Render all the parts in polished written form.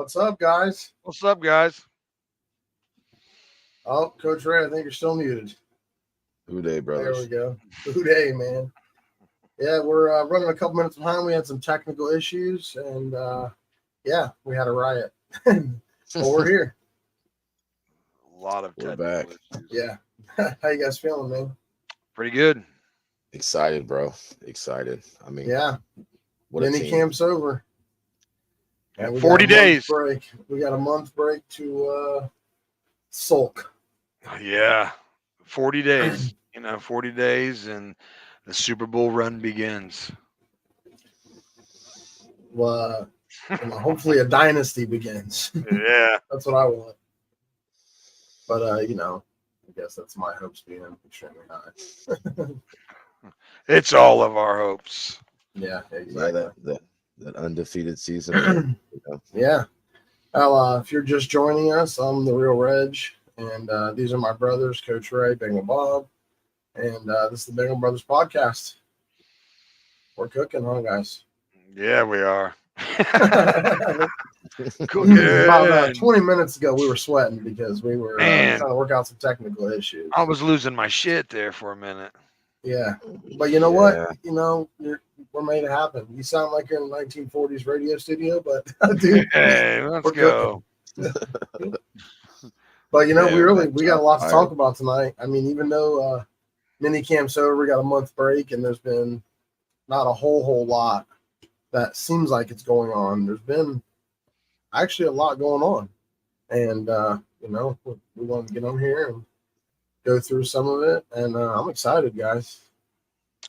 What's up, guys? What's up, guys? Oh, Coach Ray, I think you're still muted. Who Day There we brothers. go. Good day, man. Yeah, we're running a couple minutes behind. We had some technical issues, and yeah, we had a riot. But we're here. A lot of We're technical back. issues. Yeah. How you guys feeling, man? Pretty good. Excited, bro. Excited. I mean, Yeah. what a Mini team. camp's over. And we 40 got a month days. break. We got a month break to sulk. Yeah. 40 days. 40 days and the Super Bowl run begins. Well, hopefully a dynasty begins. Yeah. That's what I want. But I guess that's my hopes being extremely high. It's all of our hopes. Yeah, Yeah, exactly. that undefeated season. Yeah. Well, if you're just joining us, I'm the Real Reg, and these are my brothers, Coach Ray, Bengal Bob, and this is the Bengal Brothers podcast. We're cooking, huh, guys? Yeah, we are. About Cooking. 20 minutes ago, we were sweating because we were Man. trying to work out some technical issues. I was losing my shit there for a minute. Yeah. But you know what? Yeah. We're made it happen. You sound like you're in a 1940s radio studio, but dude, Hey, let's we're go. But Yeah, we got a lot to tired. talk about tonight. I mean, even though mini camp's over, we got a month break, and there's been not a whole lot that seems like it's going on. There's been actually a lot going on, and we want to get on here and go through some of it, and I'm excited, guys.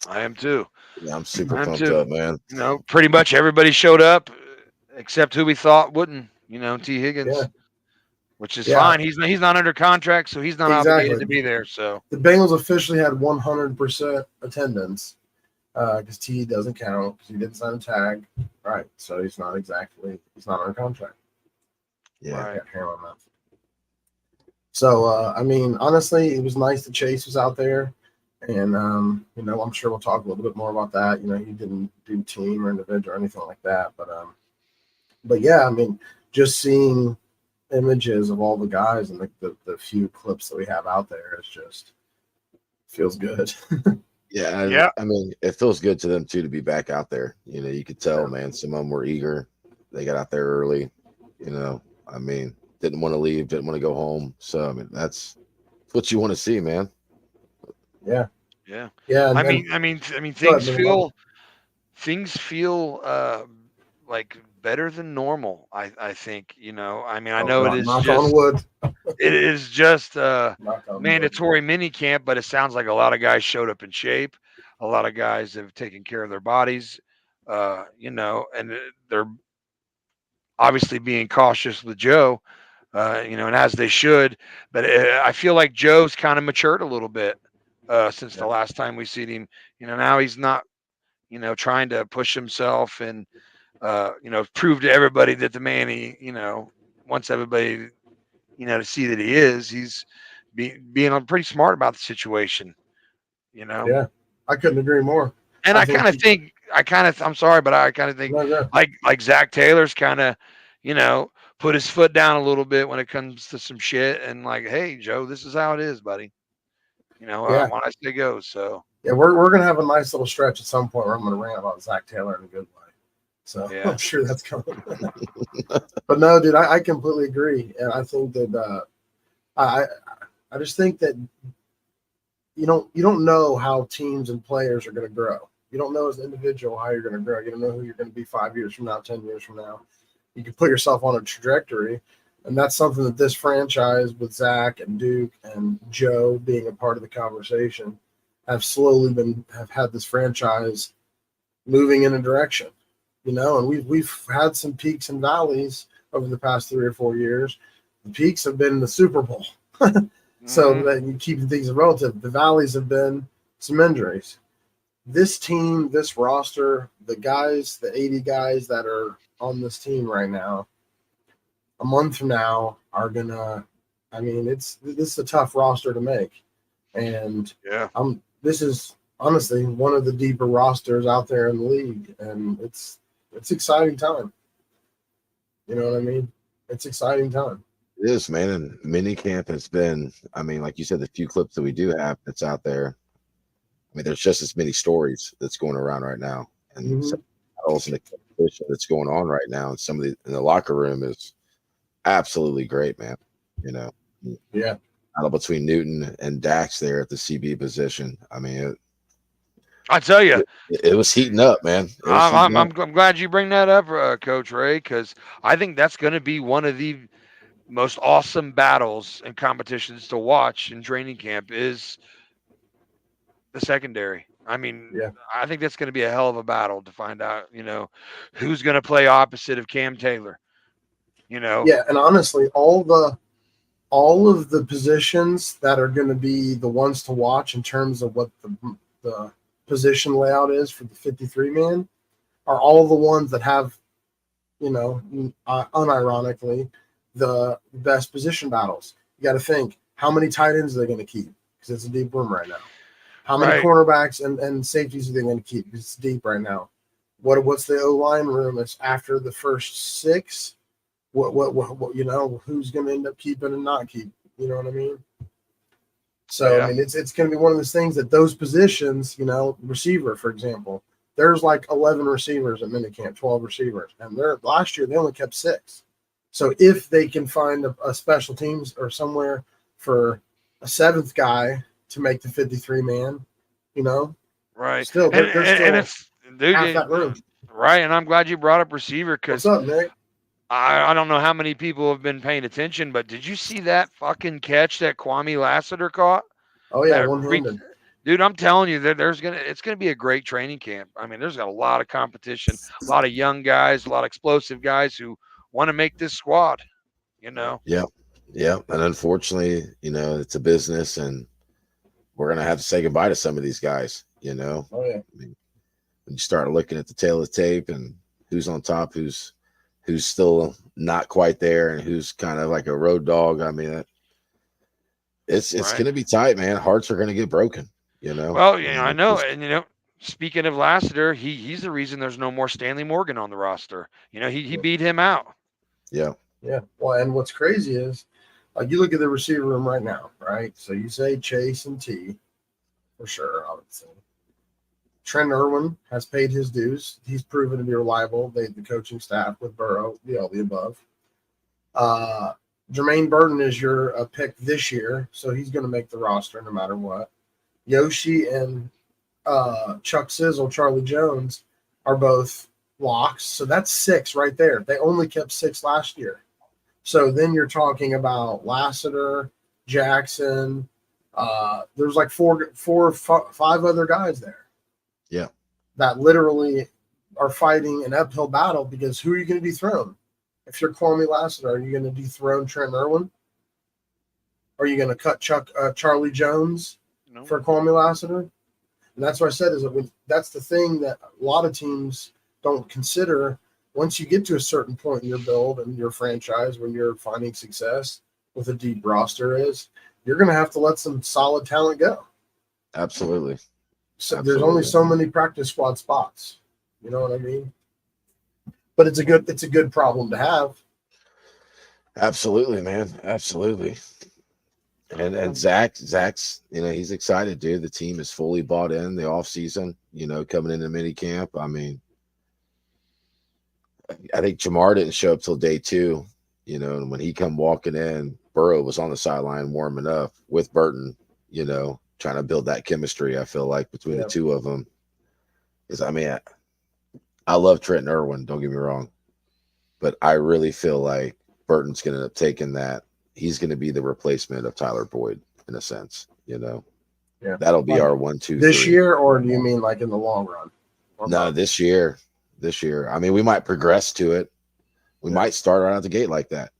I am too. Yeah, I'm super I'm pumped too. up, man. Pretty much everybody showed up except who we thought wouldn't. T. Higgins, Yeah. which is Yeah. fine. He's not under contract, so he's not obligated to be there. So The Bengals officially had 100% attendance because T doesn't count because he didn't sign a tag, right? So he's not on contract. Yeah. Right. Hair on that. So I mean, honestly, it was nice that Chase was out there, and I'm sure we'll talk a little bit more about that. He didn't do team or individual or anything like that, but yeah, I mean, just seeing images of all the guys and the few clips that we have out there is just feels good. Yeah. Yeah. I mean, it feels good to them too to be back out there. You could tell, man, some of them were eager. They got out there early, I mean, didn't want to leave, didn't want to go home. So I mean, that's what you want to see, man. Yeah. Yeah. Yeah. I mean, things feel like better than normal. I think. I mean, I know it is knock just on wood. it is just Knock on wood. mandatory mini camp, but it sounds like a lot of guys showed up in shape. A lot of guys have taken care of their bodies, and they're obviously being cautious with Joe, and as they should. But I feel like Joe's kind of matured a little bit since the last time we seen him. Now he's not, trying to push himself and, prove to everybody that the man he, wants everybody, to see that he is. He's being pretty smart about the situation, Yeah, I couldn't agree more. And I'm sorry, but I kind of think like Zach Taylor's kind of, put his foot down a little bit when it comes to some shit and like, hey, Joe, this is how it is, buddy. When I say go. So yeah, we're gonna have a nice little stretch at some point where I'm gonna rant about Zach Taylor in a good way. So yeah. I'm sure that's coming. But no, dude, I completely agree, and I think that I just think that you don't know how teams and players are gonna grow. You don't know as an individual how you're gonna grow. You don't know who you're gonna be 5 years from now, 10 years from now. You can put yourself on a trajectory, and that's something that this franchise with Zach and Duke and Joe being a part of the conversation have had this franchise moving in a direction, and we've had some peaks and valleys over the past 3 or 4 years. The peaks have been the Super Bowl. So that you keep things relative. The valleys have been some injuries. This team, this roster, the guys, the 80 guys that are on this team right now, a month from now are gonna. I mean, this is a tough roster to make, and this is honestly one of the deeper rosters out there in the league, and it's exciting time. You know what I mean? It's exciting time. It is, man. And mini camp has been, I mean, like you said, the few clips that we do have that's out there. I mean, there's just as many stories that's going around right now, and some battles and the competition that's going on right now, and some of the in the locker room is absolutely great, man. You know, Yeah. battle between Newton and Dax there at the CB position. I mean, I tell you, it was heating up, man. It was heating I'm up. I'm glad you bring that up, Coach Ray, because I think that's going to be one of the most awesome battles and competitions to watch in training camp is the secondary. I mean, Yeah. I think that's going to be a hell of a battle to find out, who's going to play opposite of Cam Taylor. Yeah, and honestly, all of the positions that are going to be the ones to watch in terms of what the position layout is for the 53 man are all the ones that have, unironically, the best position battles. You got to think, how many tight ends are they going to keep? Because it's a deep room right now. How many Right. cornerbacks and safeties are they going to keep? Because it's deep right now. What's the O-line room? It's after the first 6. What who's going to end up keeping and not keep? You know what I mean? So Yeah. I mean, it's going to be one of those things that those positions, receiver, for example, there's like 11 receivers at minicamp, 12 receivers, and last year they only kept 6. So if they can find a special teams or somewhere for a 7th guy to make the 53 man, Right. still And, they're and, still and it's, dude, half that room. right. And I'm glad you brought up receiver What's because up, Nick? I don't know how many people have been paying attention, but did you see that fucking catch that Kwame Lassiter caught? Oh yeah, That one-handed. Dude, I'm telling you, it's gonna be a great training camp. I mean, there's got a lot of competition, a lot of young guys, a lot of explosive guys who want to make this squad. Yeah, yeah. And unfortunately, it's a business, and we're gonna have to say goodbye to some of these guys. Oh yeah. I mean, when you start looking at the tail of the tape and who's on top, who's still not quite there, and who's kind of like a road dog. I mean, it's Right. going to be tight, man. Hearts are going to get broken. Well, I know, and speaking of Lassiter, he's the reason there's no more Stanley Morgan on the roster. He beat him out. Yeah. Yeah. Well, and what's crazy is, like, you look at the receiver room right now, right? So you say Chase and T, for sure, I would say. Trent Irwin has paid his dues. He's proven to be reliable. The coaching staff with Burrow, all the above. Jermaine Burton is your pick this year, so he's going to make the roster no matter what. Yoshi and Chuck Sizzle, Charlie Jones, are both locks. So that's 6 right there. They only kept 6 last year. So then you're talking about Lassiter, Jackson. There's like 4 or 5 other guys there. Yeah. That literally are fighting an uphill battle because who are you going to dethrone? If you're Kwame Lassiter, are you going to dethrone Trent Irwin? Are you going to cut Charlie Jones for Kwame Lassiter? And that's what I said that's the thing that a lot of teams don't consider. Once you get to a certain point in your build and your franchise, when you're finding success with a deep roster, you're going to have to let some solid talent go. Absolutely. So there's only so many practice squad spots. You know what I mean? But it's a good problem to have. Absolutely, man. Absolutely. And Zach's, he's excited, dude. The team is fully bought in the off season, coming into mini camp. I mean, I think Jamar didn't show up till day 2, and when he come walking in, Burrow was on the sideline warming up with Burton, trying to build that chemistry, I feel like, between the two of them. Because, I mean, I love Trent Irwin, don't get me wrong, but I really feel like Burton's going to end up taking that. He's going to be the replacement of Tyler Boyd in a sense, Yeah. That'll be our 1, 2, 3. This year, or do you mean like in the long run? No, this year. I mean, we might progress to it. We might start right out the gate like that,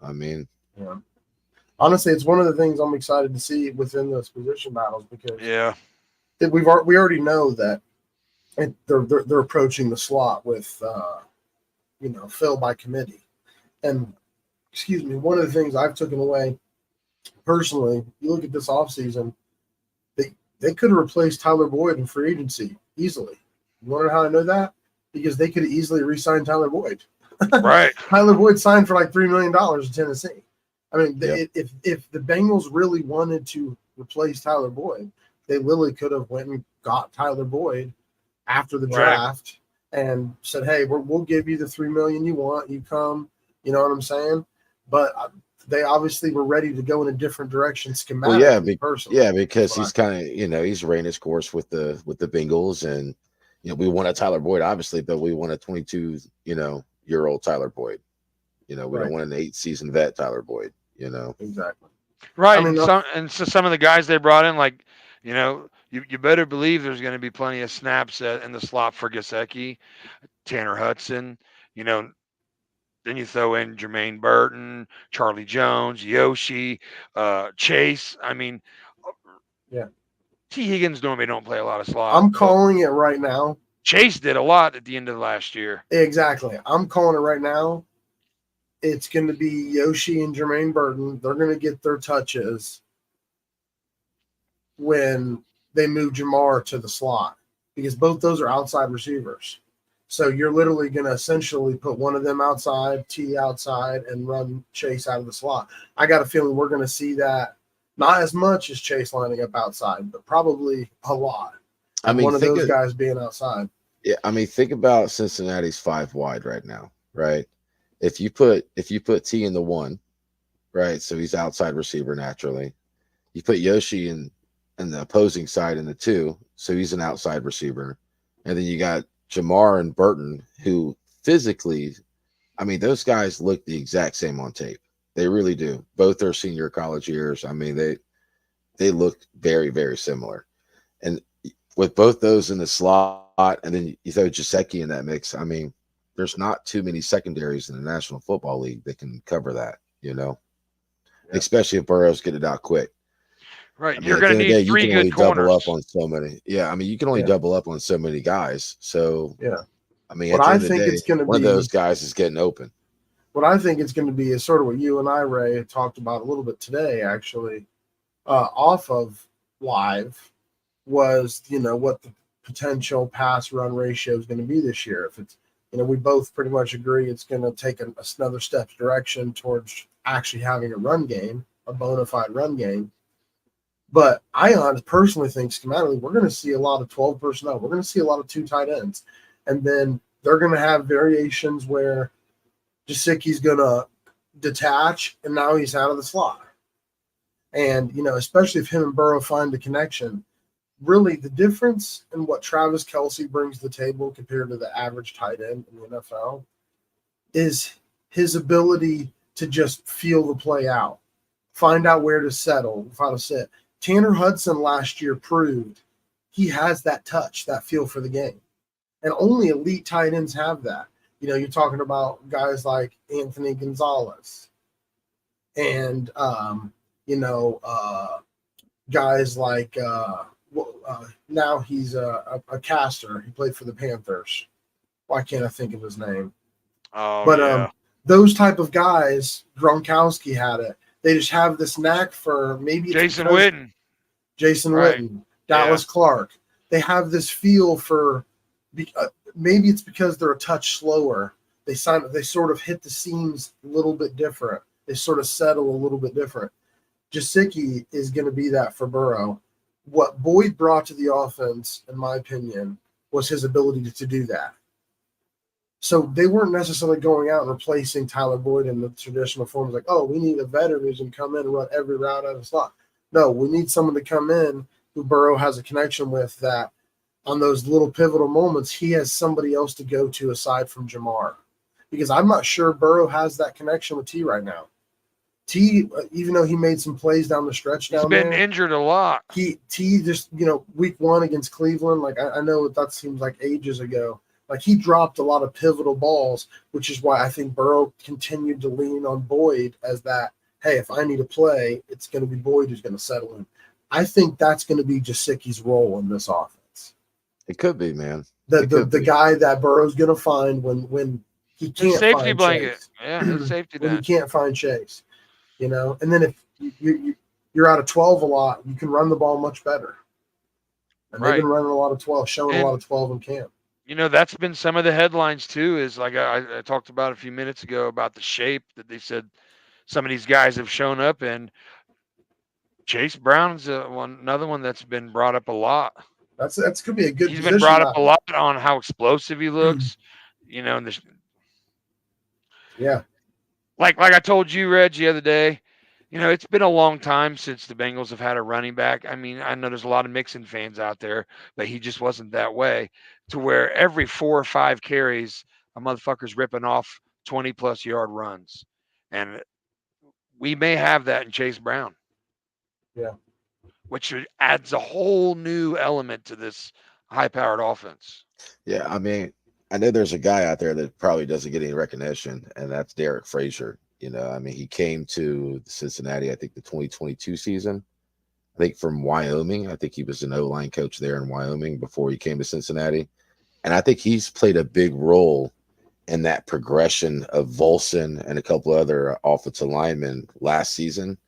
I mean. Yeah. Honestly, it's one of the things I'm excited to see within those position battles because we already know that they're approaching the slot with fill by committee. And excuse me, one of the things I've taken away personally, you look at this offseason, they could have replaced Tyler Boyd in free agency easily. You want to know how I know that? Because they could have easily re-signed Tyler Boyd. Right. Tyler Boyd signed for like $3 million in Tennessee. I mean, Yep. if the Bengals really wanted to replace Tyler Boyd, they literally could have went and got Tyler Boyd after the Right. draft and said, "Hey, we'll give you the $3 million you want. You come." You know what I'm saying? But they obviously were ready to go in a different direction schematically. Well, yeah, personally, yeah, because That's what he's kind of he's ran his course with the Bengals, and we wanted Tyler Boyd obviously, but we want a 22 year old Tyler Boyd. We Right. don't want an 8-season vet Tyler Boyd. Exactly. Right. I mean, So some of the guys they brought in, like, you better believe there's going to be plenty of snaps in the slot for Gesicki, Tanner Hudson. Then you throw in Jermaine Burton, Charlie Jones, Yoshi, Chase. I mean, Yeah. T. Higgins normally don't play a lot of slot. I'm but calling it right now. Chase did a lot at the end of last year. Exactly. I'm calling it right now. It's going to be Yoshi and Jermaine Burton. They're going to get their touches when they move Jamar to the slot because both those are outside receivers. So you're literally going to essentially put one of them outside, T outside, and run Chase out of the slot. I got a feeling we're going to see that not as much as Chase lining up outside, but probably a lot. I mean, one of those guys being outside. Yeah, I mean, think about Cincinnati's 5 wide right now, right? If you put T in the 1, right? So he's outside receiver naturally. You put Yoshi in the opposing side in the 2, so he's an outside receiver. And then you got Jamar and Burton, who physically, I mean, those guys look the exact same on tape. They really do. Both their senior college years. I mean, they look very, very similar. And with both those in the slot, and then you throw Gesicki in that mix, I mean, there's not too many secondaries in the National Football League that can cover that, especially if Burrow's get it out quick. Right. I mean, You're going to need 3 good corners. Double up on so many. Yeah, I mean, you can only double up on so many guys. So, yeah. I mean, at the end of the day, one of those guys is getting open. What I think it's going to be is sort of what you and I, Ray, talked about a little bit today, actually, off of live, was, what the potential pass run ratio is going to be this year. If it's, we both pretty much agree it's going to take another step direction towards actually having a run game, a bona fide run game. But I personally think schematically, we're going to see a lot of 12 personnel. We're going to see a lot of 2 tight ends. And then they're going to have variations where Gesicki's going to detach, and now he's out of the slot. And, especially if him and Burrow find the connection, really the difference in what Travis Kelce brings to the table compared to the average tight end in the NFL is his ability to just feel the play out, find out where to settle, how to sit. Tanner Hudson last year proved he has that touch, that feel for the game. And only elite tight ends have that. You're talking about guys like Anthony Gonzalez and, guys like now he's a caster. He played for the Panthers. Why can't I think of his name? Oh, but yeah. Those type of guys, Gronkowski had it. They just have this knack for maybe Jason Witten, Dallas Clark. They have this feel for maybe it's because they're a touch slower. They sort of hit the seams a little bit different. They sort of settle a little bit different. Gesicki is going to be that for Burrow. What Boyd brought to the offense, in my opinion, was his ability to do that. So they weren't necessarily going out and replacing Tyler Boyd in the traditional forms like, oh, we need a veteran who's going to come in and run every route out of the slot. No, we need someone to come in who Burrow has a connection with, that on those little pivotal moments, he has somebody else to go to aside from Jamar. Because I'm not sure Burrow has that connection with T right now. T, even though he made some plays down the stretch he's been injured a lot. T just, week 1 against Cleveland, like I know that seems like ages ago. Like he dropped a lot of pivotal balls, which is why I think Burrow continued to lean on Boyd as that, hey, if I need a play, it's going to be Boyd who's going to settle in. I think that's going to be Gesicki's role in this offense. It could be, man. The guy that Burrow's going to find when he can't safety find blanket. Chase. Yeah, his safety when net. he can't find Chase, And then if you're out of 12 a lot, you can run the ball much better. And they've been running a lot of 12, showing a lot of 12 in camp. That's been some of the headlines too. Is like I talked about a few minutes ago about the shape that they said some of these guys have shown up in. Chase Brown's another one that's been brought up a lot. That's could be a good He's been position. brought up a lot on how explosive he looks. And Yeah. like I told you, Reg, the other day. It's been a long time since the Bengals have had a running back. I mean, I know there's a lot of Mixon fans out there, but he just wasn't that way. To where every 4 or 5 carries, a motherfucker's ripping off 20+ yard runs, and we may have that in Chase Brown. Yeah. Which adds a whole new element to this high-powered offense. Yeah, I mean, I know there's a guy out there that probably doesn't get any recognition, and that's Derek Frazier. I mean, he came to Cincinnati, I think, the 2022 season. I think from Wyoming. I think he was an O-line coach there in Wyoming before he came to Cincinnati. And I think he's played a big role in that progression of Volson and a couple other offensive linemen last season.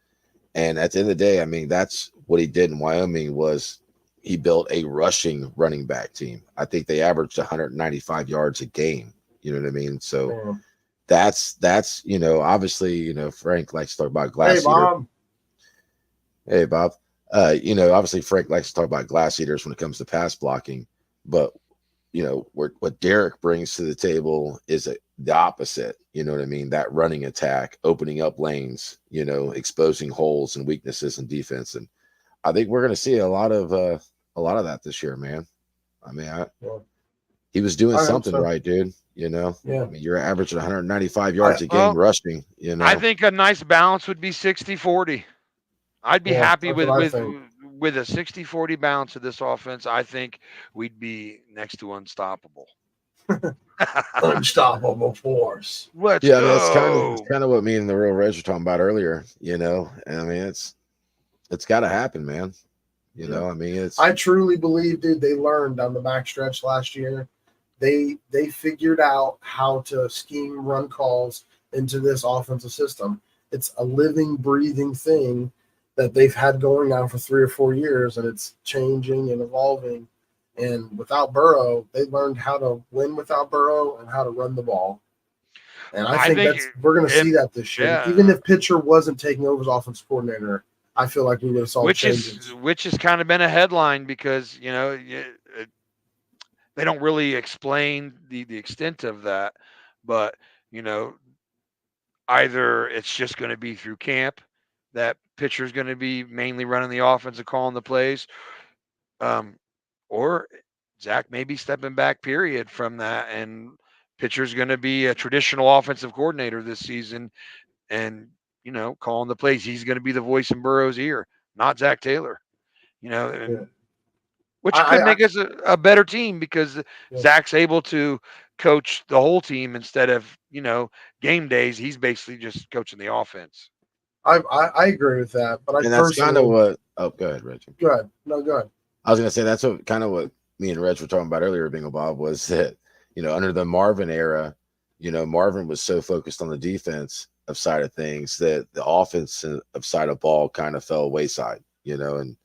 And at the end of the day, I mean, that's what he did in Wyoming was he built a rushing running back team. I think they averaged 195 yards a game. You know what I mean? So that's obviously, Frank likes to talk about glass eater. Hey, Bob. Obviously Frank likes to talk about glass eaters when it comes to pass blocking, but what Derek brings to the table is the opposite. You know what I mean? That running attack, opening up lanes, exposing holes and weaknesses in defense. And I think we're going to see a lot of that this year, man. I mean, he was doing something right, dude. Yeah. I mean, you're averaging 195 yards a game rushing. I think a nice balance would be 60-40. I'd be happy with a 60-40 balance of this offense. I think we'd be next to unstoppable. Unstoppable force. Let's go. I mean, it's kind of what me and the real Reg were talking about earlier. And I mean, it's got to happen, man. I mean, I truly believe, dude, they learned on the backstretch last year. They figured out how to scheme run calls into this offensive system. It's a living, breathing thing that they've had going now for 3 or 4 years, and it's changing and evolving. And without Burrow, they learned how to win without Burrow and how to run the ball. And I think we're going to see that this year. Yeah. Even if Pitcher wasn't taking over as offensive coordinator, I feel like we would have saw changes. Which has kind of been a headline because, they don't really explain the extent of that. But, either it's just going to be through camp, that Pitcher's going to be mainly running the offense and calling the plays, or Zach may be stepping back, period, from that, and Pitcher's going to be a traditional offensive coordinator this season and, calling the plays. He's going to be the voice in Burrow's ear, not Zach Taylor, which could make us a better team because Zach's able to coach the whole team instead of, game days. He's basically just coaching the offense. I agree with that, but that's kind of what. Oh, go ahead, Reggie. Go ahead. No, go ahead. I was gonna say that's what me and Reg were talking about earlier, Bingo Bob, was that under the Marvin era, Marvin was so focused on the defense of side of things that the offense of side of ball kind of fell wayside, and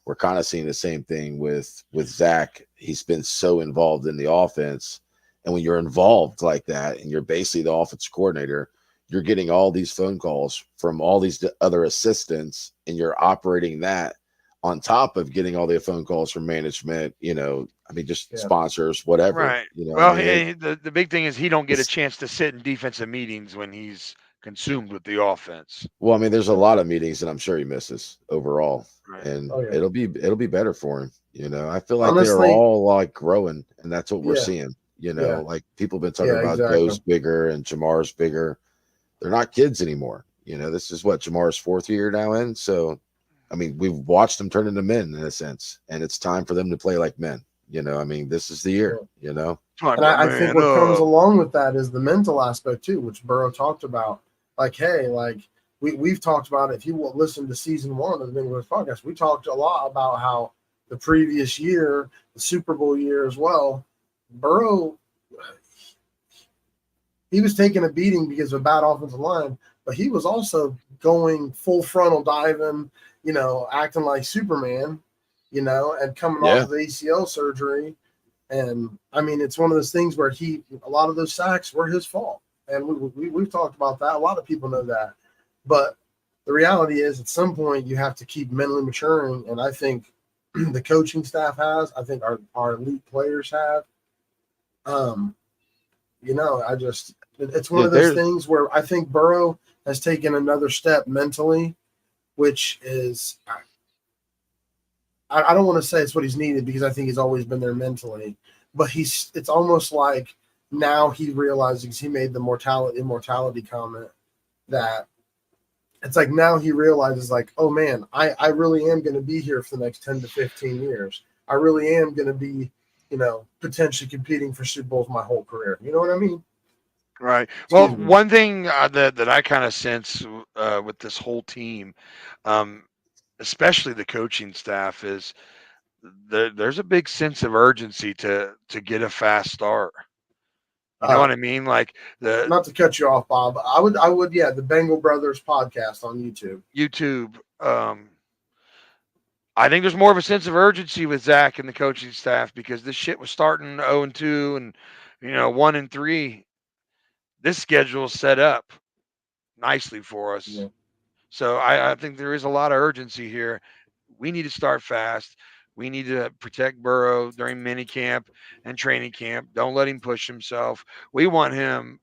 we're kind of seeing the same thing with Zach. He's been so involved in the offense, and when you're involved like that, and you're basically the offense coordinator. You're getting all these phone calls from all these other assistants, and you're operating that on top of getting all the phone calls from management, sponsors, whatever. Right. Well, the big thing is he don't get a chance to sit in defensive meetings when he's consumed with the offense. Well, I mean, there's a lot of meetings that I'm sure he misses overall, and it'll be better for him. I feel like they're all like growing, and that's what we're seeing. Like people have been talking about Joe's bigger and Jamar's bigger. They're not kids anymore. This is what Jamar's 4th year now in. So, I mean, we've watched them turn into men in a sense, and it's time for them to play like men. I mean, this is the year, And I think what comes along with that is the mental aspect too, which Burrow talked about. Like, hey, we've talked about it. If you will listen to season 1 of the Bengals podcast, we talked a lot about how the previous year, the Super Bowl year as well, Burrow, he was taking a beating because of a bad offensive line, but he was also going full frontal diving, acting like Superman, and coming off of the ACL surgery. And I mean, it's one of those things where a lot of those sacks were his fault. And we've talked about that. A lot of people know that. But the reality is, at some point, you have to keep mentally maturing. And I think the coaching staff has. I think our elite players have. It's one of those things where I think Burrow has taken another step mentally, which is, I don't want to say it's what he's needed because I think he's always been there mentally, but it's almost like now he realizes he made the immortality comment that it's like now he realizes like, oh man, I really am going to be here for the next 10 to 15 years. I really am going to be, potentially competing for Super Bowls my whole career. You know what I mean? Right. Well, one thing that I kind of sense with this whole team, especially the coaching staff, is there's a big sense of urgency to get a fast start. You know what I mean? Like not to cut you off, Bob. I would, yeah, the Bengal Brothers podcast on YouTube. I think there's more of a sense of urgency with Zach and the coaching staff because this shit was starting 0-2 and 1-3. This schedule is set up nicely for us. Yeah. So I think there is a lot of urgency here. We need to start fast. We need to protect Burrow during mini camp and training camp. Don't let him push himself. We want him,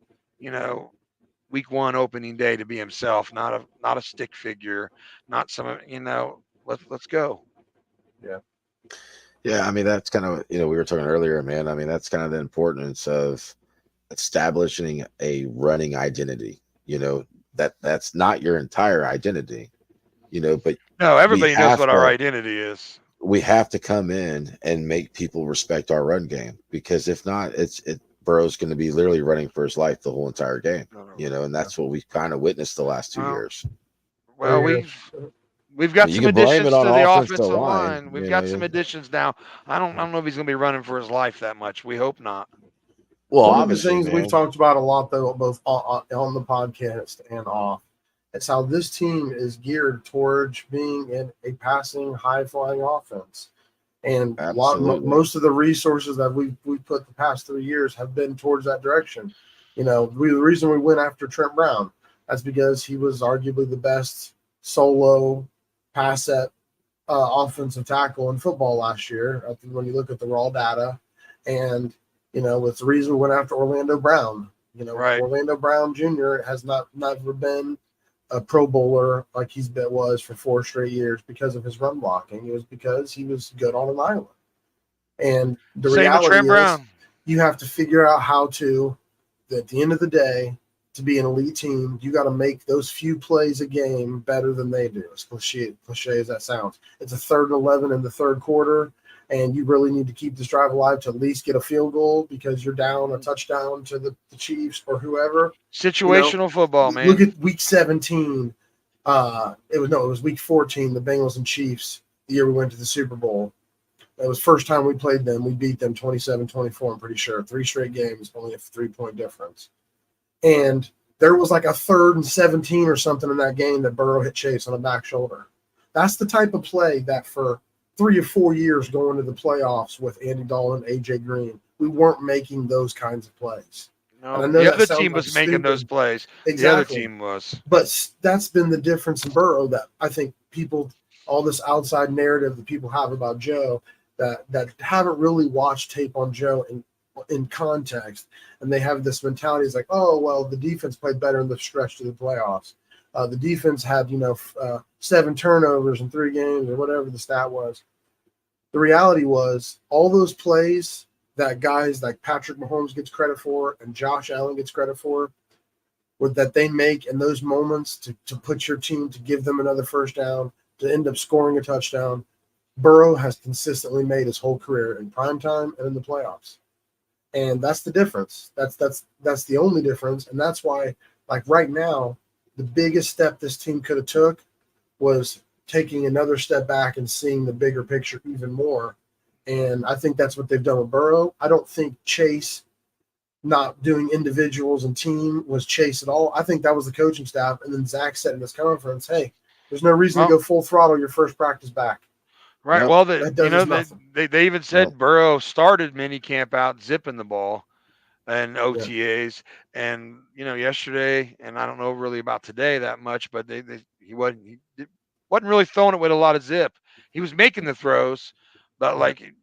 week 1 opening day to be himself, not a stick figure, not some, let's go. Yeah. Yeah, I mean that's kind of we were talking earlier, man. I mean that's kind of the importance of establishing a running identity. That's not your entire identity. But no, everybody knows what our identity is. We have to come in and make people respect our run game because if not, Burrow's going to be literally running for his life the whole entire game. And that's what we've kind of witnessed the last 2 years. Well, we've got some additions to the offensive line. We've got some additions now. I don't know if he's going to be running for his life that much. We hope not. Well, one of the things we've talked about a lot, though, both on the podcast and off, it's how this team is geared towards being in a passing, high-flying offense. And most of the resources that we've put the past 3 years have been towards that direction. The reason we went after Trent Brown, that's because he was arguably the best solo pass set offensive tackle in football last year. I think when you look at the raw data, and it's the reason we went after Orlando Brown. Right. Orlando Brown Jr. has never been a Pro Bowler like was for 4 straight years because of his run blocking. It was because he was good on an island. And the reality is, you have to figure out how to, at the end of the day, to be an elite team, you got to make those few plays a game better than they do. As cliche as that sounds. It's a 3rd and 11 in the third quarter, and you really need to keep this drive alive to at least get a field goal because you're down a touchdown to the Chiefs or whoever. Situational football, man. Look at week 17. It was week 14, the Bengals and Chiefs, the year we went to the Super Bowl. It was the first time we played them. We beat them 27-24, I'm pretty sure. 3 straight games, only a 3-point difference. And there was like a 3rd and 17 or something in that game that Burrow hit Chase on the back shoulder. That's the type of play that for 3 or 4 years going to the playoffs with Andy Dalton, AJ Green, we weren't making those kinds of plays. No, the other team was making those plays. Exactly. The other team was. But that's been the difference in Burrow that I think all this outside narrative that people have about Joe that haven't really watched tape on Joe in context, and they have this mentality. It's like, oh, well, the defense played better in the stretch to the playoffs. The defense had, 7 turnovers in 3 games or whatever the stat was. The reality was all those plays that guys like Patrick Mahomes gets credit for and Josh Allen gets credit for, that they make in those moments to put your team, to give them another first down, to end up scoring a touchdown, Burrow has consistently made his whole career in primetime and in the playoffs. And that's the difference. That's the only difference. And that's why, like right now, the biggest step this team could have took was taking another step back and seeing the bigger picture even more. And I think that's what they've done with Burrow. I don't think Chase not doing individuals and team was Chase at all. I think that was the coaching staff. And then Zach said in this conference, hey, there's no reason to go full throttle your first practice back. Right. Yep. Well, That does us nothing. they even said Burrow started mini camp out zipping the ball and Yeah. OTAs, and yesterday, and I don't know really about today that much, but wasn't really throwing it with a lot of zip. He was making the throws, but like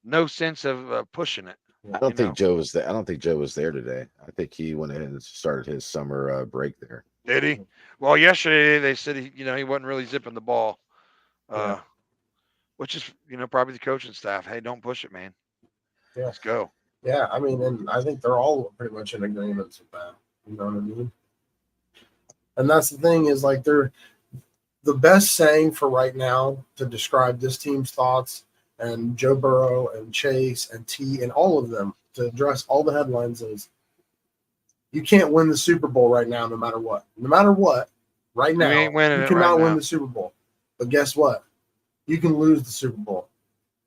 no sense of pushing it. I don't think Joe was there. I don't think Joe was there today. I think he went ahead and started his summer break there. Did he? Well, yesterday they said he wasn't really zipping the ball, Yeah. which is probably the coaching staff. Hey, don't push it, man. Yeah. Let's go. Yeah, I mean, and I think they're all pretty much in agreement with that. You know what I mean? And that's the thing is like they're the best saying for right now to describe this team's thoughts and Joe Burrow and Chase and T and all of them to address all the headlines is you can't win the Super Bowl right now, no matter what. No matter what, right now, ain't winning you it cannot right win now. the Super Bowl. But guess what? You can lose the Super Bowl.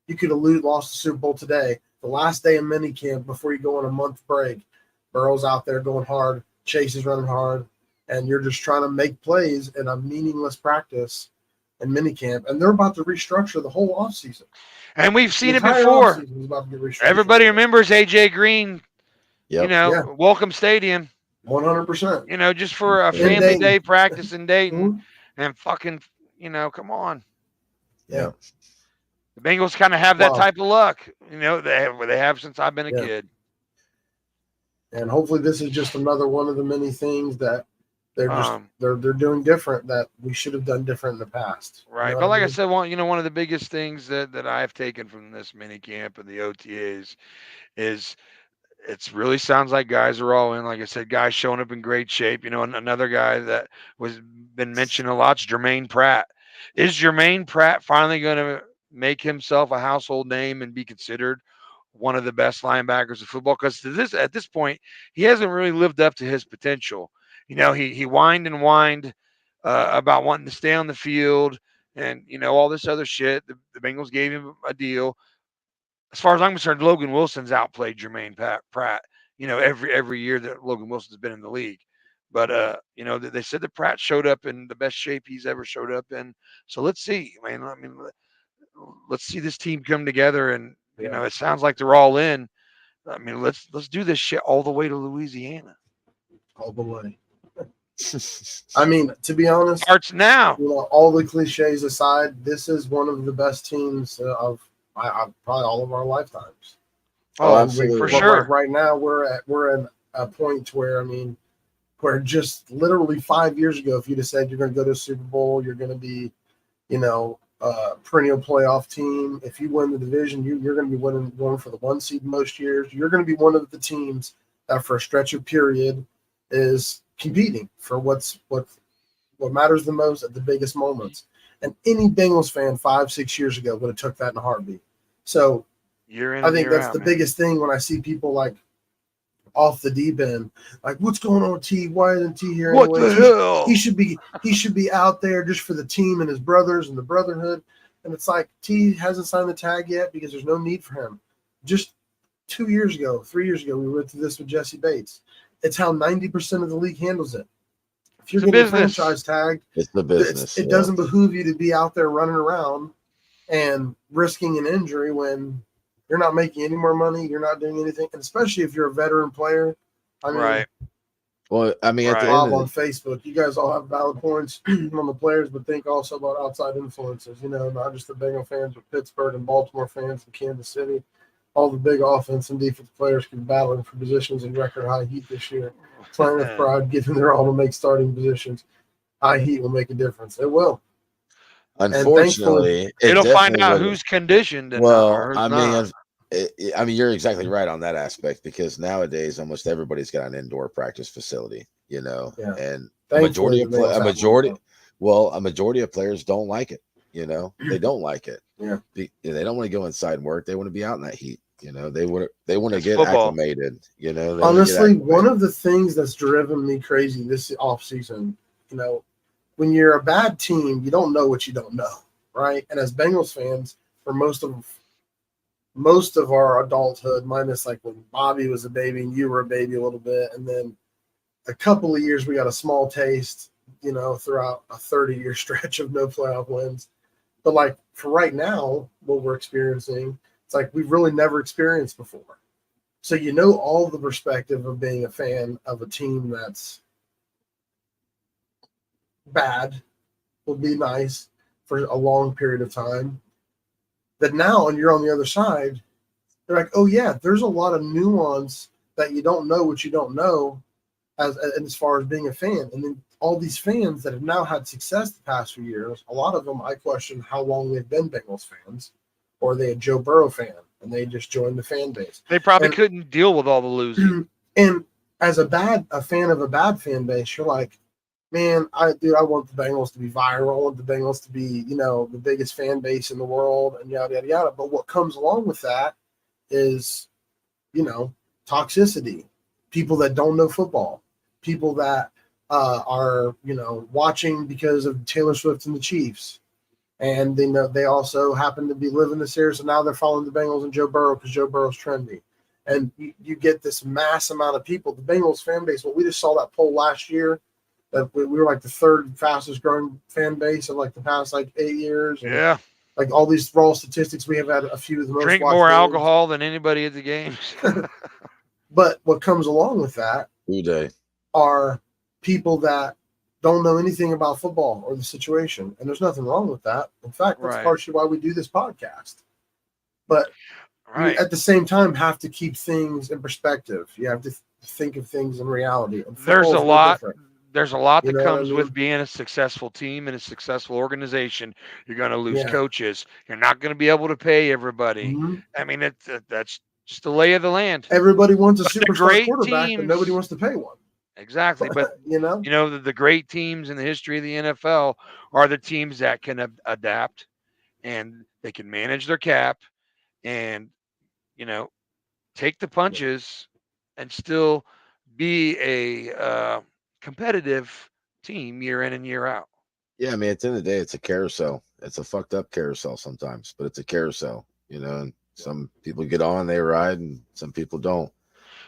You could have lost the Super Bowl today, the last day of minicamp before you go on a month break. Burrow's out there going hard. Chase is running hard. And you're just trying to make plays in a meaningless practice and minicamp. And they're about to restructure the whole offseason. And we've seen it The entire before. offseason is about to get restructured. Everybody remembers AJ Green, Yep. Welcome Stadium. 100%. Just for a In family Dayton. day practice in Dayton. Mhm. And fucking, come on. Yeah. The Bengals kind of have that Wow. type of luck. They have since I've been a kid. And hopefully this is just another one of the many things that they're just they're doing different that we should have done different in the past. Right. You know But what like I mean? said, one of the biggest things that I've taken from this mini camp and the OTAs is it really sounds like guys are all in. Like I said, guys showing up in great shape. Another guy that was been mentioned a lot is Jermaine Pratt. Is Jermaine Pratt finally going to make himself a household name and be considered one of the best linebackers of football? Because at this point, he hasn't really lived up to his potential. He whined and whined about wanting to stay on the field and all this other shit. The Bengals gave him a deal. As far as I'm concerned, Logan Wilson's outplayed Jermaine Pratt. Every year that Logan Wilson's been in the league. But they said that Pratt showed up in the best shape he's ever showed up in. So let's see, man. I mean, let's see this team come together, and it sounds like they're all in. I mean, let's do this shit all the way to Louisiana. All the way. I mean, to be honest, Starts now. All the cliches aside, this is one of the best teams of probably all of our lifetimes. Oh, absolutely. For sure. Right now, we're at a point where where just literally 5 years ago, if you'd have said you're going to go to a Super Bowl, you're going to be, perennial playoff team. If you win the division, you're going to be going for the 1 seed most years. You're going to be one of the teams that, for a stretch of period, is competing for what matters the most at the biggest moments. And any Bengals fan 5-6 years ago would have took that in a heartbeat. So I think that's the biggest thing when I see people like off the deep end, like, what's going on with T? Why isn't T here? What the hell? He should be out there just for the team and his brothers and the brotherhood. And it's like T hasn't signed the tag yet because there's no need for him. Just 2 years ago, 3 years ago, we went through this with Jesse Bates. It's how 90% of the league handles it. If you're getting franchise tagged, it's the business. It doesn't behoove you to be out there running around and risking an injury when you're not making any more money. You're not doing anything, and especially if you're a veteran player. I mean, right. Well, I mean, at the Bob end on Facebook, you guys all have valid points on the players, but think also about outside influences. Not just the Bengal fans, but Pittsburgh and Baltimore fans and Kansas City. All the big offense and defense players can be battling for positions in record high heat this year. Playing with pride, giving their all to make starting positions. High heat will make a difference. It will. Unfortunately, it'll find out who's conditioned. And I mean, you're exactly right on that aspect because nowadays almost everybody's got an indoor practice facility, and a majority of players don't like it. They don't like it. Yeah, they don't want to go inside and work. They want to be out in that heat. They want to get football. Acclimated. Honestly, one of the things that's driven me crazy this offseason, when you're a bad team, you don't know what you don't know, right? And as Bengals fans, for most of our adulthood, minus like when Bobby was a baby and you were a baby a little bit, and then a couple of years we got a small taste, throughout a 30-year stretch of no playoff wins. But like for right now, what we're experiencing, it's like we've really never experienced before. So you know all the perspective of being a fan of a team that's bad will be nice for a long period of time. That now, and you're on the other side, they're like, oh yeah, there's a lot of nuance that you don't know what you don't know as far as being a fan. And then all these fans that have now had success the past few years, a lot of them I question how long they've been Bengals fans, or they a Joe Burrow fan and they just joined the fan base. They probably couldn't deal with all the losing. And as a fan of a bad fan base, you're like, man, I want the Bengals to be viral. I want the Bengals to be, the biggest fan base in the world and yada, yada, yada. But what comes along with that is, toxicity, people that don't know football, people that are, watching because of Taylor Swift and the Chiefs. And they also happen to be living this area. So now they're following the Bengals and Joe Burrow because Joe Burrow's trendy. And you get this mass amount of people. The Bengals fan base, we just saw that poll last year, that we were like the third fastest growing fan base of like the past 8 years. And yeah. Like all these raw statistics, we have had a few of the most. Drink more alcohol than anybody at the games. But what comes along with that are people that don't know anything about football or the situation. And there's nothing wrong with that. In fact, that's partially why we do this podcast. But you, at the same time, have to keep things in perspective. You have to think of things in reality. And there's a lot that comes with being a successful team and a successful organization. You're going to lose coaches. You're not going to be able to pay everybody. Mm-hmm. I mean, that's just the lay of the land. Everybody wants a superstar quarterback, but nobody wants to pay one. Exactly. But, the great teams in the history of the NFL are the teams that can adapt, and they can manage their cap and, take the punches and still be a competitive team year in and year out. Yeah, I mean, at the end of the day, it's a carousel. It's a fucked up carousel sometimes, but it's a carousel, and some people get on, they ride, and some people don't.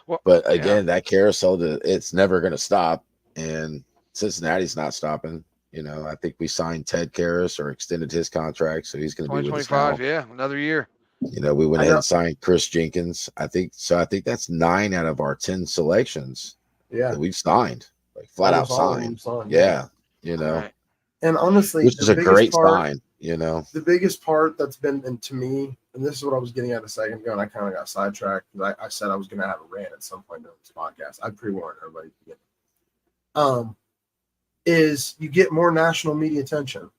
Well, but again, that carousel, it's never going to stop, and Cincinnati's not stopping. I think we signed Ted Karras or extended his contract, so he's going to be with us now. 2025, another year. We went ahead and signed Chris Jenkins. I think that's 9 out of our 10 selections that we've signed, like flat out signed. Yeah, right. And honestly, which is a great sign. The biggest part that's been, and to me, and this is what I was getting at a second ago, and I kind of got sidetracked because I said I was going to have a rant at some point during this podcast. I pre-warned everybody. Is you get more national media attention.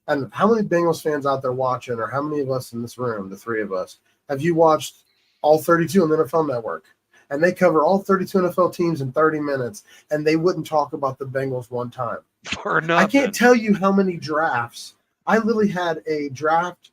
And how many Bengals fans out there watching, or how many of us in this room, the 3 of us, have you watched all 32 on the NFL Network? And they cover all 32 NFL teams in 30 minutes, and they wouldn't talk about the Bengals one time. For nothing. I can't tell you how many drafts. I literally had a draft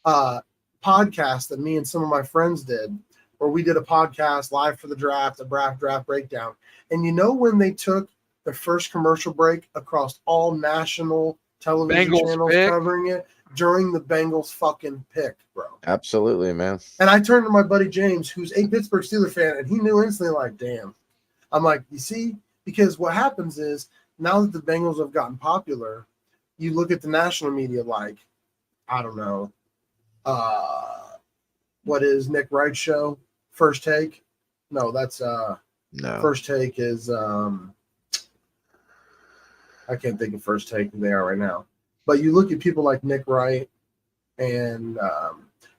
podcast that me and some of my friends did, where we did a podcast live for the draft, a draft breakdown. And when they took the first commercial break across all national television channels covering it during the Bengals fucking pick, bro. Absolutely, man. And I turned to my buddy James, who's a Pittsburgh Steelers fan, and he knew instantly, like, damn. I'm like, you see? Because what happens is, now that the Bengals have gotten popular, you look at the national media like, I don't know, what is Nick Wright's show? First Take? No, that's no. First Take is I can't think of First Take who they are right now. But you look at people like Nick Wright and a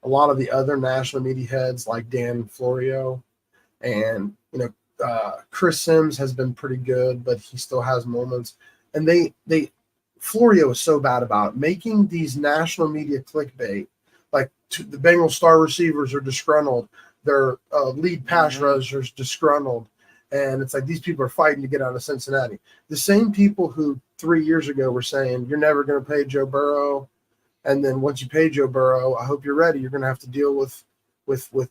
lot of the other national media heads like Dan Florio, and Chris Sims has been pretty good, but he still has moments. And Florio is so bad about making these national media clickbait. Like the Bengals star receivers are disgruntled, their lead pass rushers disgruntled. And it's like these people are fighting to get out of Cincinnati. The same people who 3 years ago were saying, you're never going to pay Joe Burrow. And then once you pay Joe Burrow, I hope you're ready. You're going to have to deal with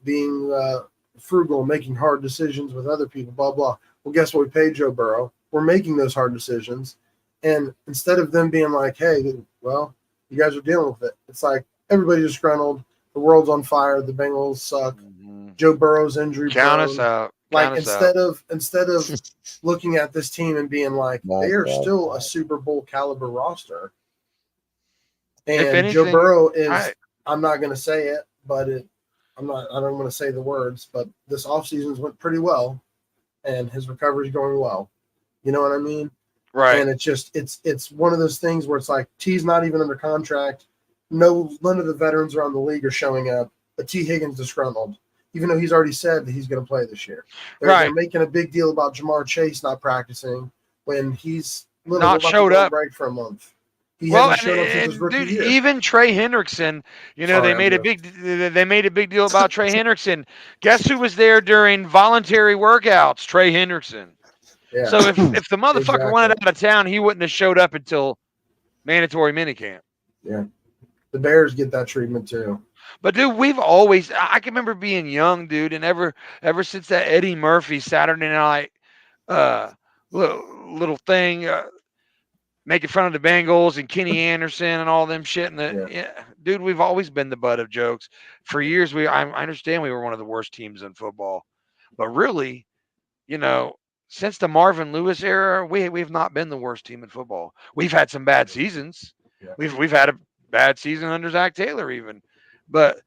being frugal, making hard decisions with other people, blah, blah. Well, guess what? We paid Joe Burrow. We're making those hard decisions. And instead of them being like, hey, well, you guys are dealing with it. It's like everybody's disgruntled. The world's on fire. The Bengals suck. Mm-hmm. Joe Burrow's injury. Count us out. Like instead of looking at this team and being like, they are still a Super Bowl caliber roster, And anything, Joe Burrow is, I- I'm not going to say it, but I don't want to say the words, but this offseason went pretty well and his recovery is going well. You know what I mean? right. And it's just, it's one of those things where it's like T's not even under contract. None of the veterans around the league are showing up, but T Higgins disgruntled, even though he's already said that he's going to play this year. They're making a big deal about Jamar Chase not practicing when he's Not showed up. break for a month. He Well, hasn't showed up since his rookie year. even Trey Hendrickson, they made a big deal about Trey Hendrickson. Guess who was there during voluntary workouts? Trey Hendrickson. Yeah. So if the motherfucker wanted out of town, he wouldn't have showed up until mandatory minicamp. Yeah. The Bears get that treatment too. But dude, I can remember being young, dude, and ever since that Eddie Murphy Saturday night little thing, making fun of the Bengals and Kenny Anderson and all them shit. And dude, we've always been the butt of jokes for years. I understand we were one of the worst teams in football, but really, since the Marvin Lewis era, we've not been the worst team in football. We've had some bad seasons. Yeah. We've had a bad season under Zach Taylor even, but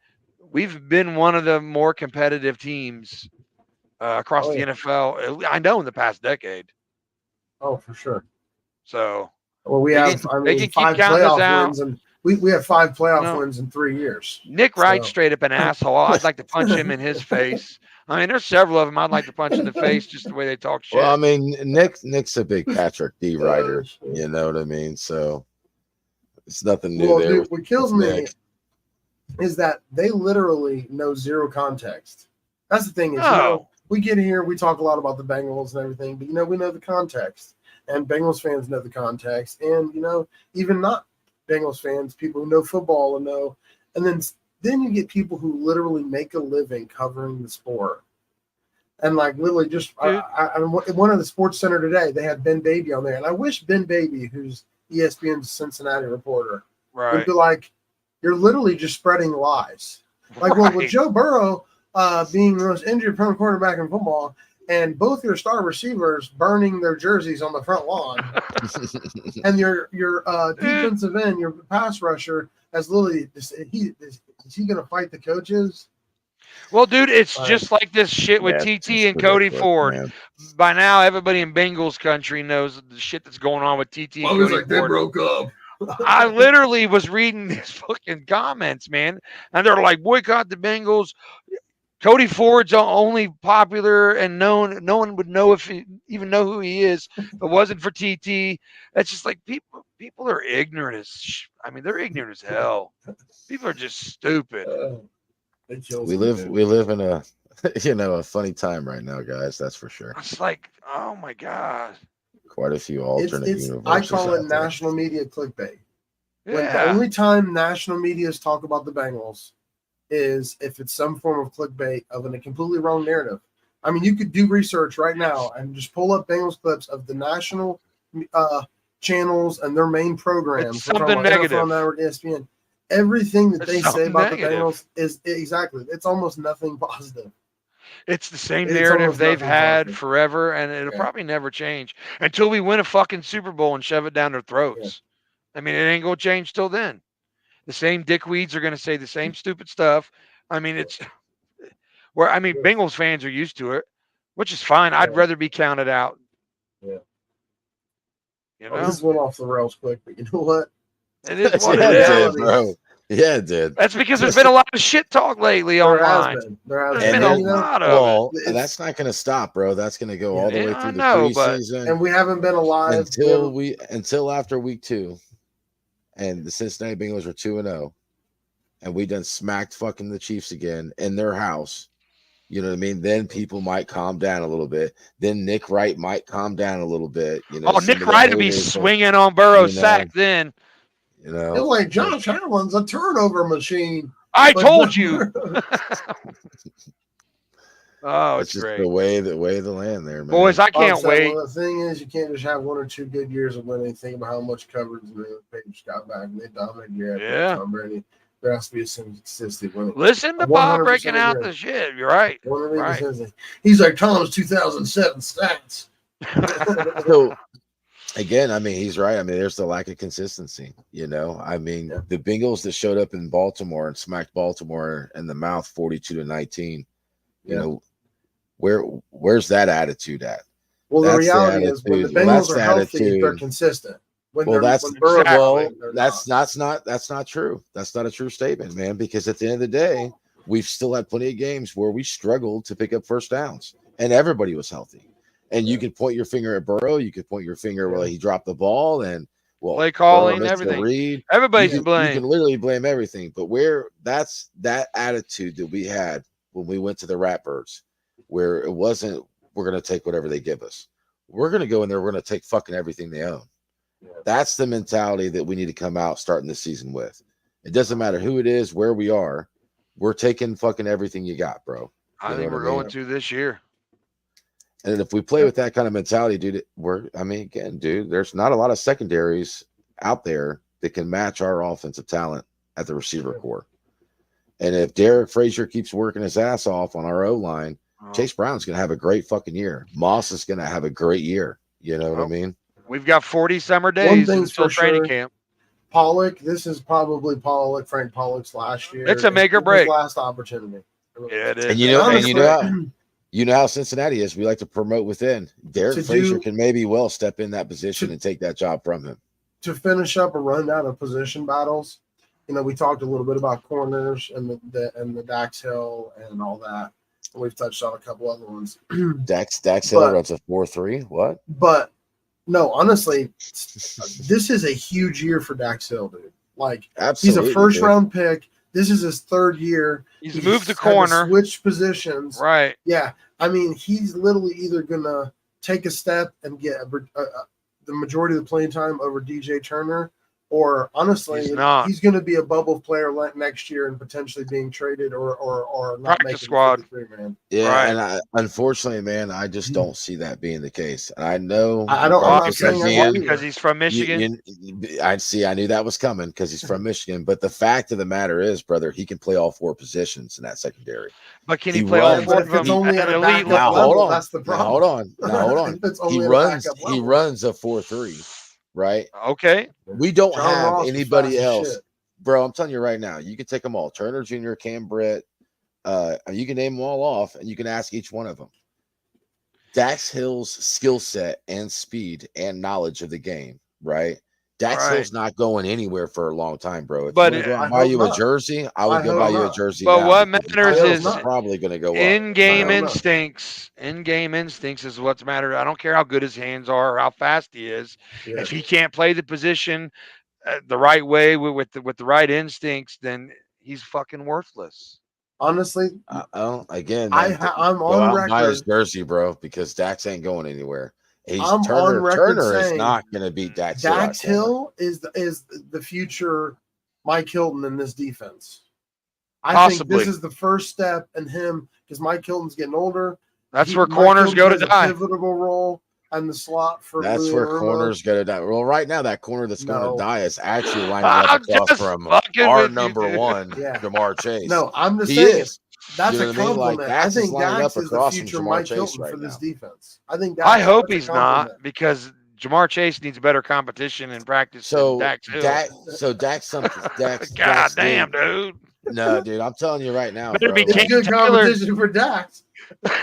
we've been one of the more competitive teams across the NFL. I know in the past decade. Oh, for sure. So. Well, we have 5 playoff wins, and we have 5 playoff wins in 3 years. Nick Wright's straight up an asshole. I'd like to punch him in his face. I mean, there's several of them I'd like to punch in the face just the way they talk shit. Well, I mean, Nick's a big Patrick D. writer. You know what I mean? So it's nothing new there. Dude, what kills me is that they literally know zero context. That's the thing is, we get here, we talk a lot about the Bengals and everything, but we know the context. And Bengals fans know the context. And, even not Bengals fans, people who know football and know. And then you get people who literally make a living covering the sport. And, literally just one of the Sports Center today, they had Ben Baby on there. And I wish Ben Baby, who's ESPN's Cincinnati reporter, would be like, you're literally just spreading lies. With Joe Burrow being the most injury-prone quarterback in football, and both your star receivers burning their jerseys on the front lawn, and your defensive end, your pass rusher, has literally is he going to fight the coaches? Well, dude, it's just like this shit with TT and Cody Ford. Man. By now, everybody in Bengals country knows the shit that's going on with TT and Cody Ford. They broke up. I literally was reading these fucking comments, man, and they're like, boycott the Bengals. Cody Ford's only popular and known. No one would know even know who he is if it wasn't for TT. That's just like people are ignorant they're ignorant as hell. People are just stupid. We live in a a funny time right now, guys. That's for sure. It's like, oh my god, quite a few alternate universes. I call it national media clickbait. Yeah. When the only time national medias talk about the Bengals is if it's some form of clickbait of a completely wrong narrative. I mean, you could do research right now and just pull up Bengals clips of the national channels and their main programs. It's something negative. NFL Network, ESPN. Everything that they say about negative. The Bengals is exactly. It's almost nothing positive. It's the same narrative they've had forever, and it'll probably never change until we win a fucking Super Bowl and shove it down their throats. Yeah. I mean, it ain't going to change till then. The same dickweeds are going to say the same stupid stuff. I mean, Bengals fans are used to it, which is fine. I'd rather be counted out. Yeah. This went off the rails quick, but you know what? It is what it is, bro. Yeah, it did. That's because there's been a lot of shit talk lately online. There's been a lot of it. That's not going to stop, bro. That's going to go all the way through the preseason. And we haven't been alive until after week 2. And the Cincinnati Bengals were 2-0, and we done smacked fucking the Chiefs again in their house. You know what I mean? Then people might calm down a little bit. Then Nick Wright might calm down a little bit. Nick Wright would be swinging on Burrow's sack then. It's like Josh Allen's a turnover machine. I told you. Oh, it's just great. the way of the land there, man. Boys, I can't wait. Well, the thing is, you can't just have 1 or 2 good years of winning. Think about how much coverage the Patriots got back, and they dominated. Tom Brady. There has to be some consistent winning. Listen to Bob breaking out the shit. You're right. He's like Tom's 2007 stats. Again, I mean, he's right. I mean, there's the lack of consistency. I mean, Yeah. the Bengals that showed up in Baltimore and smacked Baltimore in the mouth 42-19. You Yeah. know, where's that attitude at? Well, the That's the reality is when the attitude. Well, Bengals that's are the healthy, they're attitude. consistent. When Well, when Burrow's healthy, they're that's not. not true. That's not a true statement, man. Because at the end of the day, we've still had plenty of games where we struggled to pick up first downs, and everybody was healthy. And you Yeah. could point your finger at Burrow. You could point your finger Yeah. where he dropped the ball, and Play Burrow calling, missed the everything. read. Everybody's to You can blame. literally blame everything. But where that's that attitude that we had when we went to the Ratbirds, where it wasn't we're going to take whatever they give us. We're going to go in there. We're going to take fucking everything they own. Yeah. That's the mentality that we need to come out starting this season with. It doesn't matter who it is, where we are. We're taking fucking everything you got, bro. I You know think what we're I mean? going to this year. And if we play with that kind of mentality, dude, again, dude, there's not a lot of secondaries out there that can match our offensive talent at the receiver core. And if Derek Frazier keeps working his ass off on our O line, Chase Brown's going to have a great fucking year. Moss is going to have a great year. You know what I mean? We've got 40 summer One days thing's until for training sure. camp. Pollock, this is probably Frank Pollock's last year. It's a make or his break. last opportunity. Yeah, it is. And you know how Cincinnati is. We like to promote within. Derek Frazier can maybe well step in that position and take that job from him. To finish up a rundown of position battles, we talked a little bit about corners and the Dax Hill and all that. And we've touched on a couple other ones. Dax Hill runs a 4.3. What? But no, honestly, this is a huge year for Dax Hill, dude. Like, absolutely, he's a first round pick. This is his third year. He's moved the corner, switched positions. Right. Yeah. I mean, he's literally either gonna take a step and get the majority of the playing time over DJ Turner, or honestly, he's going to be a bubble player next year and potentially being traded or not practice making squad. Man. Yeah, right. And unfortunately, man, I just don't see that being the case. I know I don't. I'm not saying because he's from Michigan. I knew that was coming because he's from Michigan. But the fact of the matter is, brother, he can play all four positions in that secondary. But can he play all four of them? Only at elite level. Hold on. That's the problem. Hold on. He runs a 4.3. Right. Okay. We don't have anybody else, bro. I'm telling you right now, you can take them all. Turner Jr., Cam Britt, you can name them all off, and you can ask each one of them. Dax Hill's skill set and speed and knowledge of the game, right? Dax Hill's not going anywhere for a long time, bro. If you go buy you a jersey, I would go buy you a jersey. But what matters is probably going to go in-game instincts. In-game instincts is what's matter. I don't care how good his hands are or how fast he is. Yeah. If he can't play the position the right way with the right instincts, then he's fucking worthless. Honestly, again, I'm on record. Buy his jersey, bro, because Dax ain't going anywhere. Turner is not going to beat Dax. Dax Hill is the future Mike Hilton in this defense. I think this is the first step in him because Mike Hilton's getting older. That's where corners go to die. Pivotal role and the slot for. That's where corners go to die. Well, right now that corner that's going to die is actually lining up across from our number one, Jamar Chase. No, I'm just saying. That's a compliment. Like, I think Dax is the future Mike Hilton for this defense. I hope he's not because Jamar Chase needs better competition in practice. So Dax Hill. Dax God damn, dude. No, dude, I'm telling you right now, bro. It's good competition for Dax.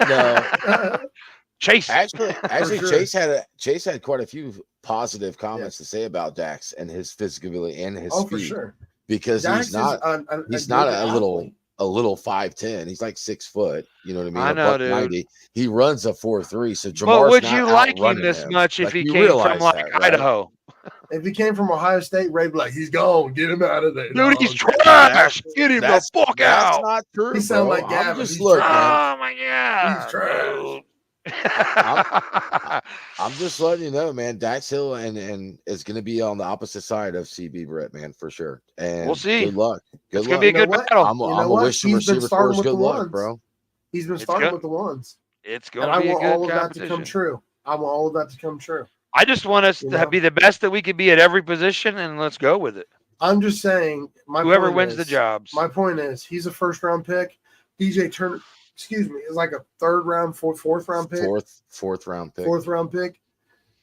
No. Chase. Actually, sure. Chase had quite a few positive comments to say about Dax and his physicality and his speed. For sure. Because Dax he's not a little 5'10". He's like 6 foot. You know what I mean? I know, dude. 90. He runs a 4.3. So Jamar's but would you like him this much if he came from Idaho? If he came from Ohio State, Ray'd be like, he's gone. Get him out of there. Dude, he's trash. Get him the fuck out. That's not true. He sounds like Gavin. Oh my god. He's trash. I'm just letting you know, man. Dax Hill and is going to be on the opposite side of CB Brett, man, for sure. And we'll see. Good luck. It's going to be a good battle. I'm going to wish the receiver first good luck, bro. He's been starting with the ones. It's going to be a good competition. I want all of that to come true. I want all of that to come true. I just want us to be the best that we could be at every position, and let's go with it. I'm just saying, whoever wins the jobs. My point is, he's a first-round pick. DJ Turner, is like a third round, fourth round pick. Fourth round pick. Fourth round pick.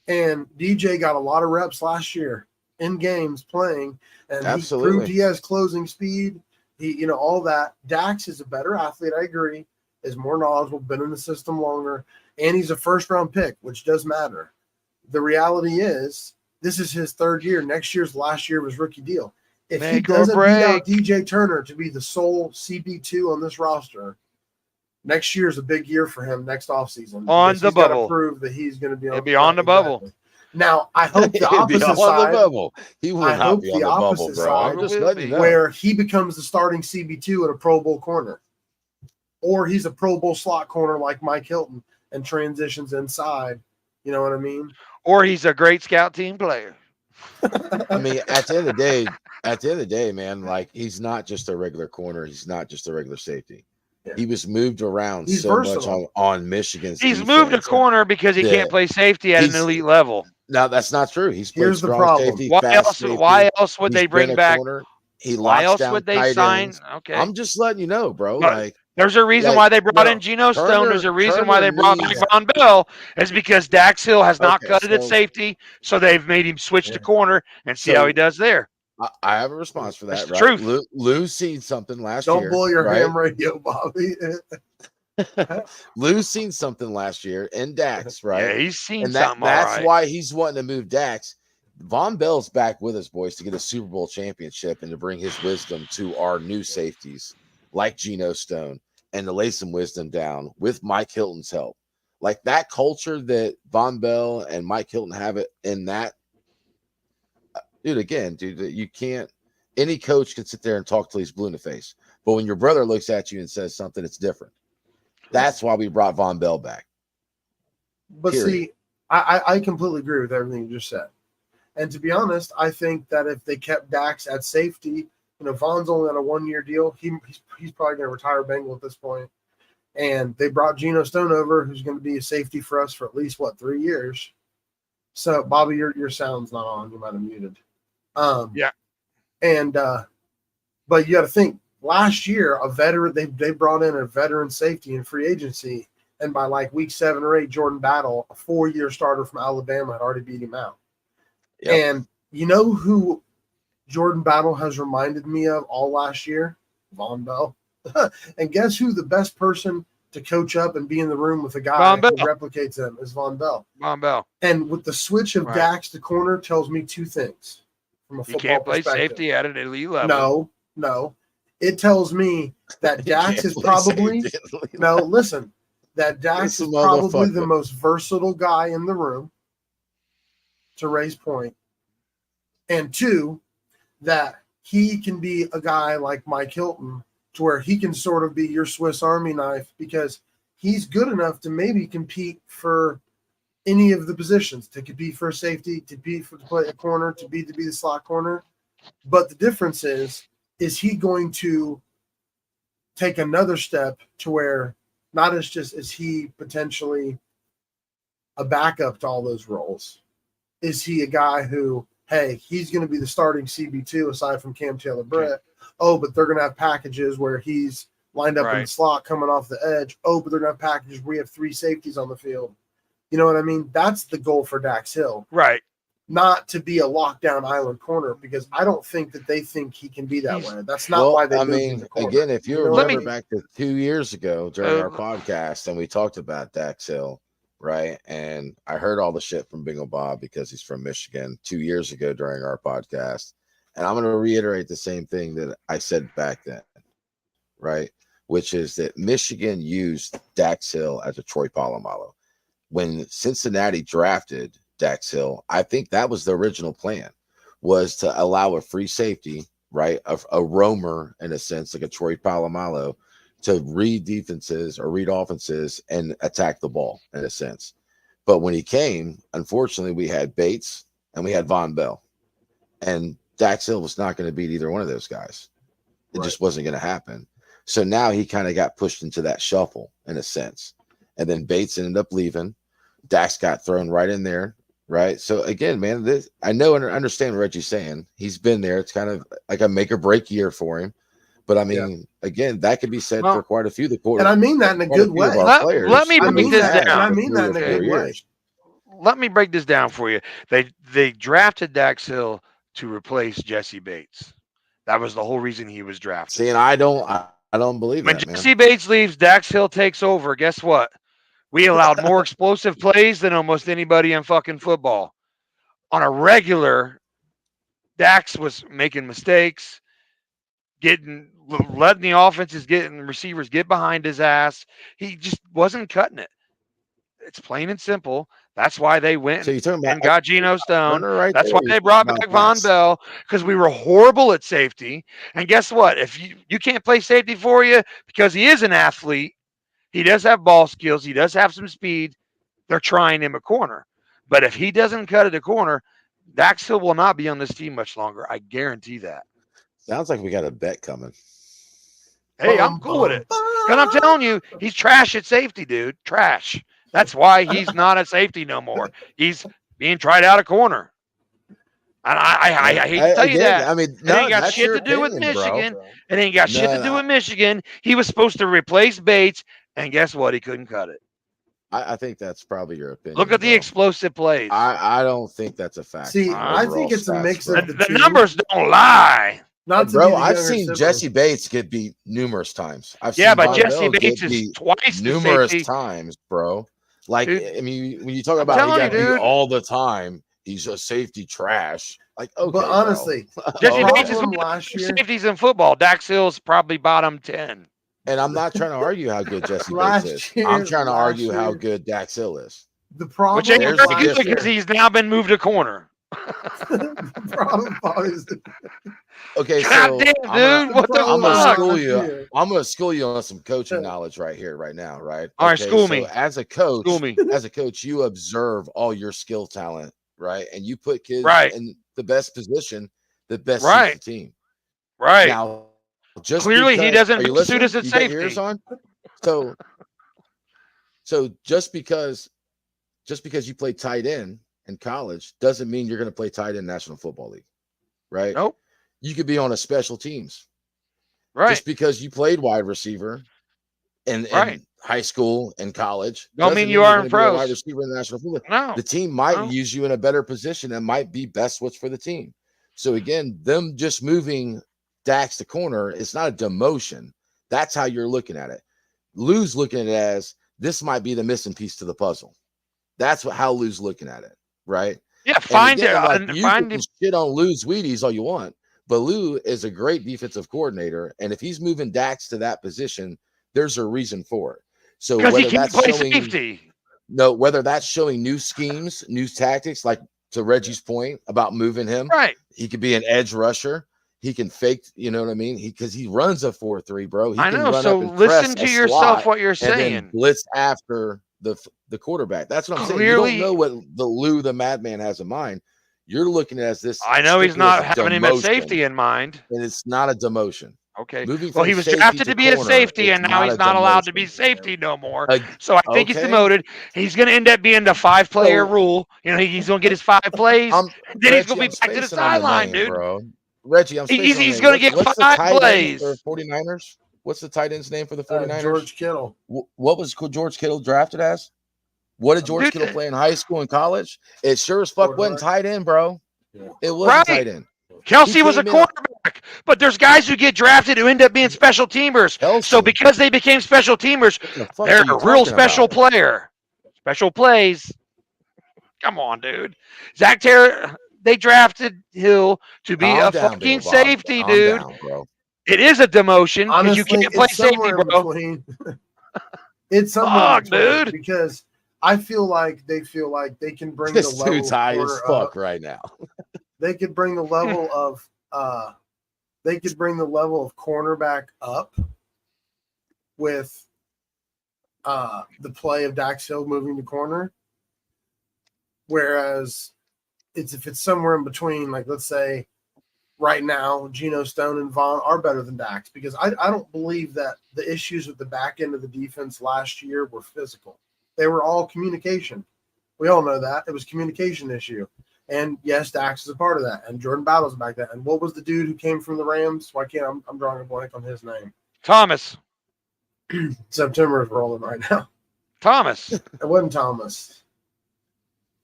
And DJ got a lot of reps last year in games playing, and Absolutely. he proved he has closing speed. He, all that. Dax is a better athlete. I agree. Is more knowledgeable, been in the system longer, and he's a first-round pick, which does matter. The reality is, this is his third year. Next year's last year was rookie deal. If he doesn't beat out DJ Turner to be the sole CB2 on this roster, next year's a big year for him next offseason. On the bubble. Got to prove that he's going to be on the bubble. Now, I hope the opposite side. The bubble. He will not be on the bubble, bro. I'm just letting you know. Where he becomes the starting CB2 at a Pro Bowl corner. Or he's a Pro Bowl slot corner like Mike Hilton and transitions inside. You know what I mean? Or he's a great scout team player. I mean, at the end of the day, man, like he's not just a regular corner. He's not just a regular safety. Yeah. He was moved around much on Michigan's. He's moved a corner because he can't play safety at an elite level. No, that's not true. Here's the problem. Safety, why else would they bring back? Why else would they sign? Okay, I'm just letting you know, bro. There's a reason why they brought in Geno Stone. There's a reason why they brought back Von Bell. Is because Dax Hill has not cut it at safety, so they've made him switch to corner and see how he does there. I have a response for that. That's the truth. Lou seen something last year. Don't blow your ham radio, Bobby. Lou's seen something last year in Dax, right? Yeah, he's seen something. That's why he's wanting to move Dax. Von Bell's back with us, boys, to get a Super Bowl championship and to bring his wisdom to our new safeties like Geno Stone and to lay some wisdom down with Mike Hilton's help. Like that culture that Von Bell and Mike Hilton have it in that. Dude, you can't – any coach can sit there and talk till he's blue in the face. But when your brother looks at you and says something, it's different. That's why we brought Von Bell back. But see, I completely agree with everything you just said. And to be honest, I think that if they kept Dax at safety, Von's only on a one-year deal. He's probably going to retire Bengal at this point. And they brought Geno Stone over, who's going to be a safety for us for at least, 3 years. So, Bobby, your sound's not on. You might have muted. Yeah. And but you got to think, last year, a veteran, they brought in a veteran safety in free agency. And by week 7 or 8, Jordan Battle, a 4-year starter from Alabama, had already beat him out. Yep. And you know who Jordan Battle has reminded me of all last year? Von Bell. And guess who the best person to coach up and be in the room with a guy who replicates him is Von Bell. Von Bell. And with the switch of Dax to corner tells me two things from a football perspective. You can't play safety at an elite level. No. It tells me that Dax is probably that Dax is probably the most versatile guy in the room, to Ray's point. And 2, that he can be a guy like Mike Hilton to where he can sort of be your Swiss Army knife because he's good enough to maybe compete for any of the positions, to compete for safety, to play a corner, to be the slot corner. But the difference is he going to take another step to where not as just is he potentially a backup to all those roles? Is he a guy who, hey, he's going to be the starting CB2 aside from Cam Taylor-Britt? Oh, but they're going to have packages where he's lined up in the slot coming off the edge. Oh, but they're going to have packages where we have 3 safeties on the field. You know what I mean? That's the goal for Dax Hill. Right. Not to be a lockdown island corner, because I don't think that they think he can be that way. That's not why they moved him to corner. Again, if you remember back to 2 years ago during our podcast, and we talked about Dax Hill, right? And I heard all the shit from Bingo Bob because he's from Michigan 2 years ago during our podcast. And I'm going to reiterate the same thing that I said back then, right? Which is that Michigan used Dax Hill as a Troy Polamalu. When Cincinnati drafted Dax Hill, I think that was the original plan, was to allow a free safety, right? A roamer, in a sense, like a Troy Polamalu, to read defenses or read offenses and attack the ball, in a sense. But when he came, unfortunately, we had Bates and we had Von Bell. And Dax Hill was not going to beat either one of those guys. It just wasn't going to happen. So now he kind of got pushed into that shuffle, in a sense. And then Bates ended up leaving. Dax got thrown right in there, right? So, again, man, I know and understand what Reggie's saying. He's been there. It's kind of like a make-or-break year for him. But, I mean, again, that could be said for quite a few of the quarters. And I mean that in a good way. Let me bring this down. And I mean that in a good way. let me break this down for you. They drafted Dax Hill to replace Jesse Bates. That was the whole reason he was drafted. See, and I don't believe When that, man. Jesse Bates leaves, Dax Hill takes over. Guess what? We allowed more explosive plays than almost anybody in fucking football. On a regular, Dax was making mistakes, letting the offenses getting receivers get behind his ass. He just wasn't cutting it. It's plain and simple. That's why they went So you're talking and about got Geno Stone. Turner right That's there, why or you're they talking brought about back Von Wentz? Bell, because we were horrible at safety. And guess what? If you can't play safety for you because he is an athlete, he does have ball skills, he does have some speed. They're trying him a corner. But if he doesn't cut it a corner, Dax Hill will not be on this team much longer. I guarantee that. Sounds like we got a bet coming. Hey, I'm cool with it. Because I'm telling you, he's trash at safety, dude. Trash. That's why he's not at safety no more. He's being tried out of corner. And I hate to tell you Again, that. I mean, It no, ain't got that's shit your to do with opinion, bro. Michigan. It ain't got shit to do with Michigan. He was supposed to replace Bates, and guess what? He couldn't cut it. I think that's probably your opinion. Look at the explosive plays. I don't think that's a fact. See, I think it's a mix of the numbers don't lie. Not to bro, be the I've younger seen sibling. Jesse Bates get beat numerous times. I've Yeah, seen but Von Jesse Bell Bates get is beat twice the numerous safety. times, bro. Like, Dude, I mean, when you talk I'm about he telling got you, beat dude. all the time, he's a safety trash. Like, okay, But honestly, Jesse the Bates is problem one of the last best year, safeties in football. Dax Hill's probably bottom 10. and I'm not trying to argue how good Jesse Bates Last is. year- I'm trying to last argue how year- good Dax Hill is. the problem Which ain't There's very the good difference. because he's now been moved to corner. the problem is Okay, God so damn, I'm dude. What the gonna fuck? school last you. year. I'm gonna school you on some coaching knowledge right here, right now, right? All right, Okay, school so me. as a coach, School me. you observe all your skill talent, right? And you put kids Right. in the best position, that best Right. suits the team. Right. Now, just Clearly, he because, doesn't are you suit listening? us at You got your ears safety. on? So just because you play tight end in college doesn't mean you're going to play tight end National Football League, right? Nope. You could be on a special teams. Right. Just because you played wide receiver in high school and college Don't doesn't mean you are in you're going to be a wide pros. receiver in the National Football League. No. The team might No. use you in a better position and might be best what's for the team. So again, them just moving Dax to corner, it's not a demotion. That's how you're looking at it. Lou's looking at it as this might be the missing piece to the puzzle. That's how Lou's looking at it, right? Yeah, find it. You can shit on Lou's Wheaties all you want, but Lou is a great defensive coordinator, and if he's moving Dax to that position, there's a reason for it. So because he whether can't that's play showing safety. whether that's showing new schemes, new tactics, like to Reggie's point about moving him, Right. he could be an edge rusher. He can fake, you know what I mean? Because he runs a 4-3, bro. He I can know. run So up and listen press to a yourself slot what you're and then saying. blitz after the quarterback. That's what I'm saying. You Clearly- don't know what the Lou the Madman has in mind. You're looking at this. I know he's strictly as not a having him at demotion, safety in mind. and it's not a demotion. Okay. Moving Well, from he was safety drafted to to be a corner, safety, it's and now he's a not allowed to be demotion. safety no more. So I think he's Okay. demoted. He's going to end up being the 5-player So- rule. You know, he's going to get his 5 plays. Then he's going to be back to the sideline, dude. Bro. Reggie, I'm spacing on the He's name. going to get What's the 5 tight end plays. for 49ers? What's the tight end's name for the 49ers? George Kittle. What was George Kittle drafted as? What did George Kittle play in high school and college? It sure as fuck wasn't tight end, bro. Yeah. It wasn't tight end. Kelsey was a cornerback, but there's guys who get drafted who end up being special teamers. Kelsey. So because they became special teamers, they're a real special player. Special plays. Come on, dude. Zach Taylor, they drafted Hill to be a fucking safety, dude. Bro. It is a demotion because you can't play safety, bro. It's somewhere in between, dude. Because I feel like they can bring This the level dude's high as fuck right now. They could bring the level of cornerback up with the play of Dax Hill moving to corner. Whereas if it's somewhere in between, like let's say right now, Geno Stone and Vaughn are better than Dax, because I don't believe that the issues with the back end of the defense last year were physical. They were all communication. We all know that. It was a communication issue. And yes, Dax is a part of that. And Jordan Battle's back there. And what was the dude who came from the Rams? Why can't I'm drawing a blank on his name? Thomas. September is rolling right now. Thomas. It wasn't Thomas.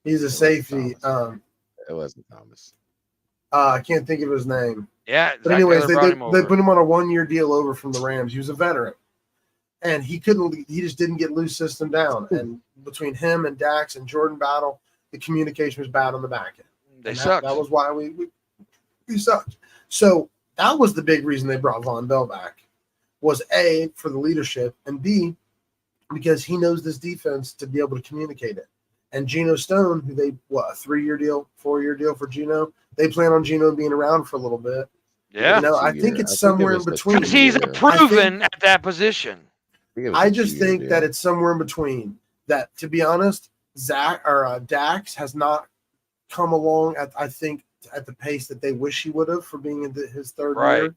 He's a safety. It wasn't Thomas. I can't think of his name. Yeah, But Zach anyways, Taylor brought him they over. put him on a 1-year deal over from the Rams. He was a veteran, and he just didn't get loose system down. And between him and Dax and Jordan Battle, the communication was bad on the back end. They sucked. That was why we sucked. So that was the big reason they brought Von Bell back, was A, for the leadership, and B, because he knows this defense to be able to communicate it. And Geno Stone, who a 3-year deal, 4-year deal for Geno, they plan on Geno being around for a little bit. Yeah. You know, I think it's somewhere in between. Because he's proven at that position. I just think that it's somewhere in between. That, to be honest, Dax has not come along at the pace that they wish he would have for being in his third year,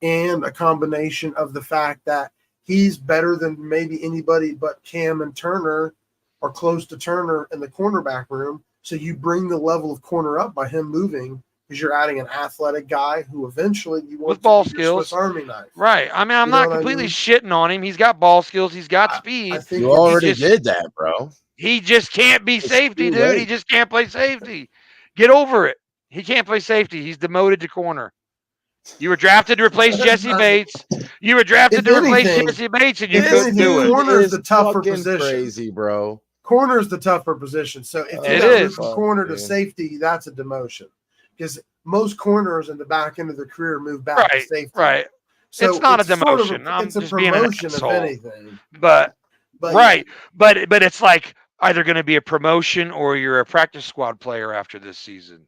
and a combination of the fact that he's better than maybe anybody but Cam and Turner, or close to Turner in the cornerback room. So you bring the level of corner up by him moving, because you're adding an athletic guy who eventually you want with ball to be skills, Swiss Army knife. Right. I mean, I'm not completely shitting on him. He's got ball skills. He's got speed. I think You already did that, bro. He just can't be safety, dude. late. He just can't play safety. Get over it. He can't play safety. He's demoted to corner. You were drafted to replace Jesse Bates. You were drafted to replace Jesse Bates, and you couldn't do it. Corner is the tougher position. Crazy, bro. Corner is the tougher position. So if you move from corner to safety, that's a demotion. Because most corners in the back end of their career move back to safety. Right. So it's not a demotion. It's a promotion, if anything. But it's like either going to be a promotion or you're a practice squad player after this season.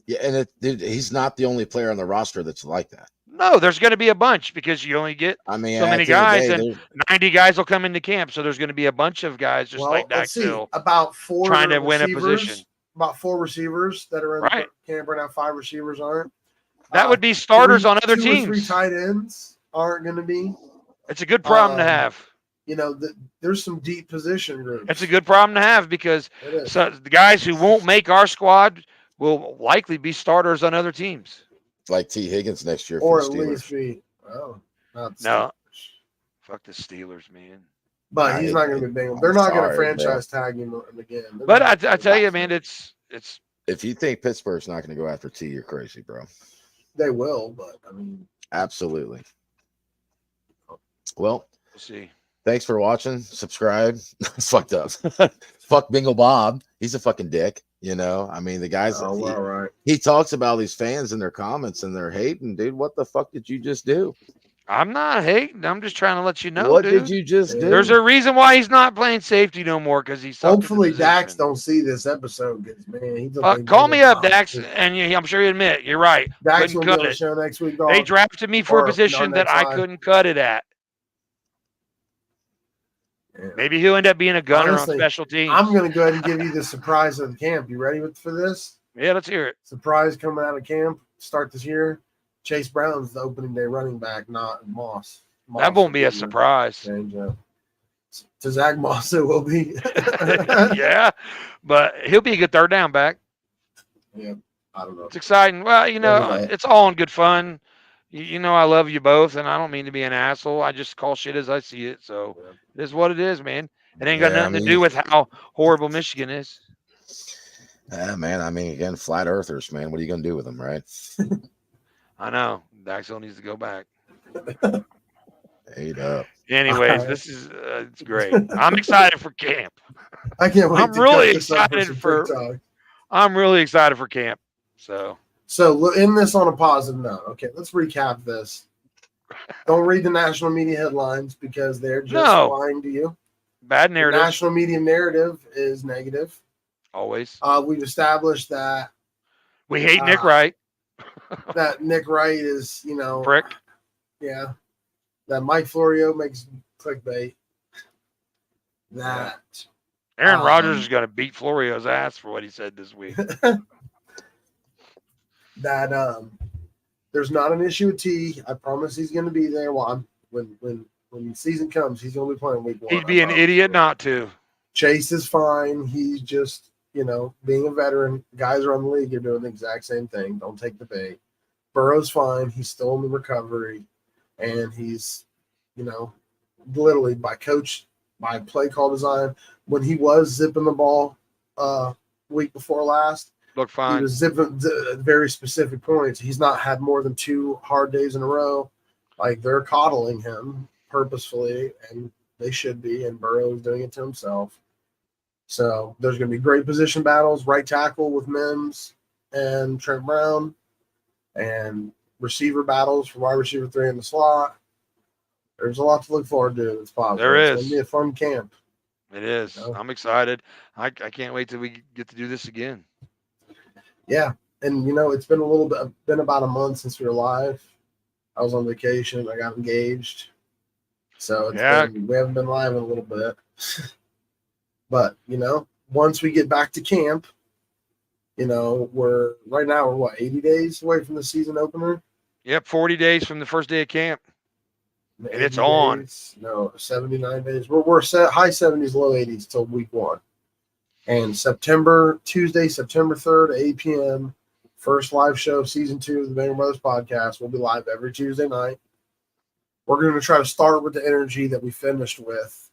Yeah, and he's not the only player on the roster that's like that. No, there's going to be a bunch, because you only get so many guys, and 90 guys will come into camp. So there's going to be a bunch of guys just like Dax Hill, about 4 trying to win a position. About 4 receivers that are in the camp right now. 5 receivers aren't. That would be starters on other teams. 2 or 3 tight ends aren't going to be. It's a good problem to have. You know, there's some deep position groups. It's a good problem to have, because the guys who won't make our squad will likely be starters on other teams. Like T. Higgins next year, or for the at Steelers. least be. Oh, no, fuck the Steelers, man. But he's not going to be Bengals. They're not going to franchise tag him again. But I tell you, man, it's. If you think Pittsburgh's not going to go after T, you're crazy, bro. They will, but I mean, absolutely. Well, we'll see. Thanks for watching. Subscribe. It's fucked up. Fuck Bingo Bob. He's a fucking dick. You know, I mean, the guys. He talks about these fans and their comments and they're hating, dude. What the fuck did you just do? I'm not hating. I'm just trying to let you know. What dude. did you just do? There's a reason why he's not playing safety no more, because he's. Hopefully, Dax don't see this episode, because man, call me up, Dax, and I'm sure you admit you're right. Dax will be on the show next week. They drafted me for a position that I couldn't cut it at. Yeah. Maybe he'll end up being a gunner on special teams. I'm going to go ahead and give you the surprise of the camp. You ready for this? Yeah, let's hear it. Surprise coming out of camp, start this year. Chase Brown's the opening day running back, not Moss. That won't be a surprise. To Zach Moss, it will be. Yeah, but he'll be a good third down back. Yeah, I don't know. It's exciting. Well, you know, it's all in good fun. You know, I love you both, and I don't mean to be an asshole. I just call shit as I see it. So it is what it is, man. It ain't got nothing to do with how horrible Michigan is. Yeah, man. I mean, again, flat earthers, man. What are you going to do with them, right? I know. Daxville needs to go back. Ate up. Anyways, this is it's great. I'm excited for camp. I can't wait. I'm really excited for. I'm really excited for camp. So end this on a positive note. Okay, let's recap this. Don't read the national media headlines, because they're just lying to you. Bad narrative. The national media narrative is negative. Always. We've established that we hate Nick Wright. That Nick Wright is, prick. Yeah. That Mike Florio makes clickbait. That Aaron Rodgers is going to beat Florio's ass for what he said this week. That there's not an issue with T. I promise he's going to be there. When the season comes, he's going to be playing week 1. He'd be an idiot not to. Chase is fine. He's just, being a veteran. Guys around the league are doing the exact same thing. Don't take the bait. Burrow's fine. He's still in the recovery. And he's, literally by play call design, when he was zipping the ball week before last. Look He fine. was zipping very specific points. He's not had more than 2 hard days in a row. Like, they're coddling him purposefully, and they should be, and Burrow is doing it to himself. So there's going to be great position battles, right tackle with Mims and Trent Brown, and receiver battles for wide receiver 3 in the slot. There's a lot to look forward to. It's positive. There It's is. going to be a fun camp. It is. No. I'm excited. I can't wait till we get to do this again. Yeah, and it's been about a month since we were live. I was on vacation. I got engaged, so we haven't been live in a little bit. But once we get back to camp, we're 80 days away from the season opener. Yep, 40 days from the first day of camp. And it's 80 on. days, 79 days. We're set high 70s, low 80s till week 1. And Tuesday, September 3rd, 8 p.m., first live show of season 2 of the Bengals Brothers podcast. We'll be live every Tuesday night. We're going to try to start with the energy that we finished with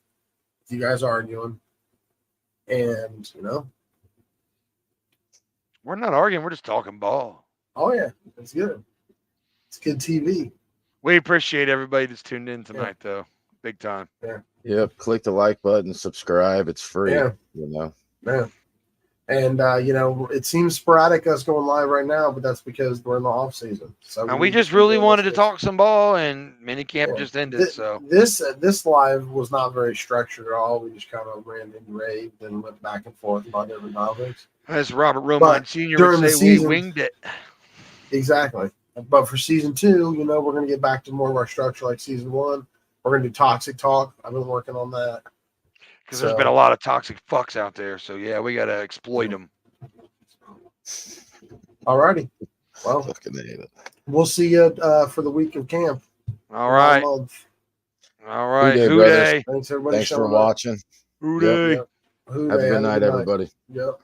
you guys arguing. And, we're not arguing. We're just talking ball. Oh, yeah. It's good. It's good TV. We appreciate everybody that's tuned in tonight, though. Big time. Yeah. Yep. Click the like button, subscribe. It's free. Yeah. Yeah. And, it seems sporadic us going live right now, but that's because we're in the off season. So and we just really wanted to talk some ball, and minicamp just ended. So this live was not very structured at all. We just kind of ran and raved and went back and forth about different topics. As Robert Romine Sr. would say, we winged it. Exactly. But for season 2, we're going to get back to more of our structure like season 1. We're going to do toxic talk. I've been working on that. Because there's been a lot of toxic fucks out there. So, yeah, we got to exploit them. All righty. Well, we'll see you for the week of camp. All right. All right. Hoo-day. Thanks, everybody. Thanks for watching. Hoo-day. Yep. Have a good night, everybody. Yep.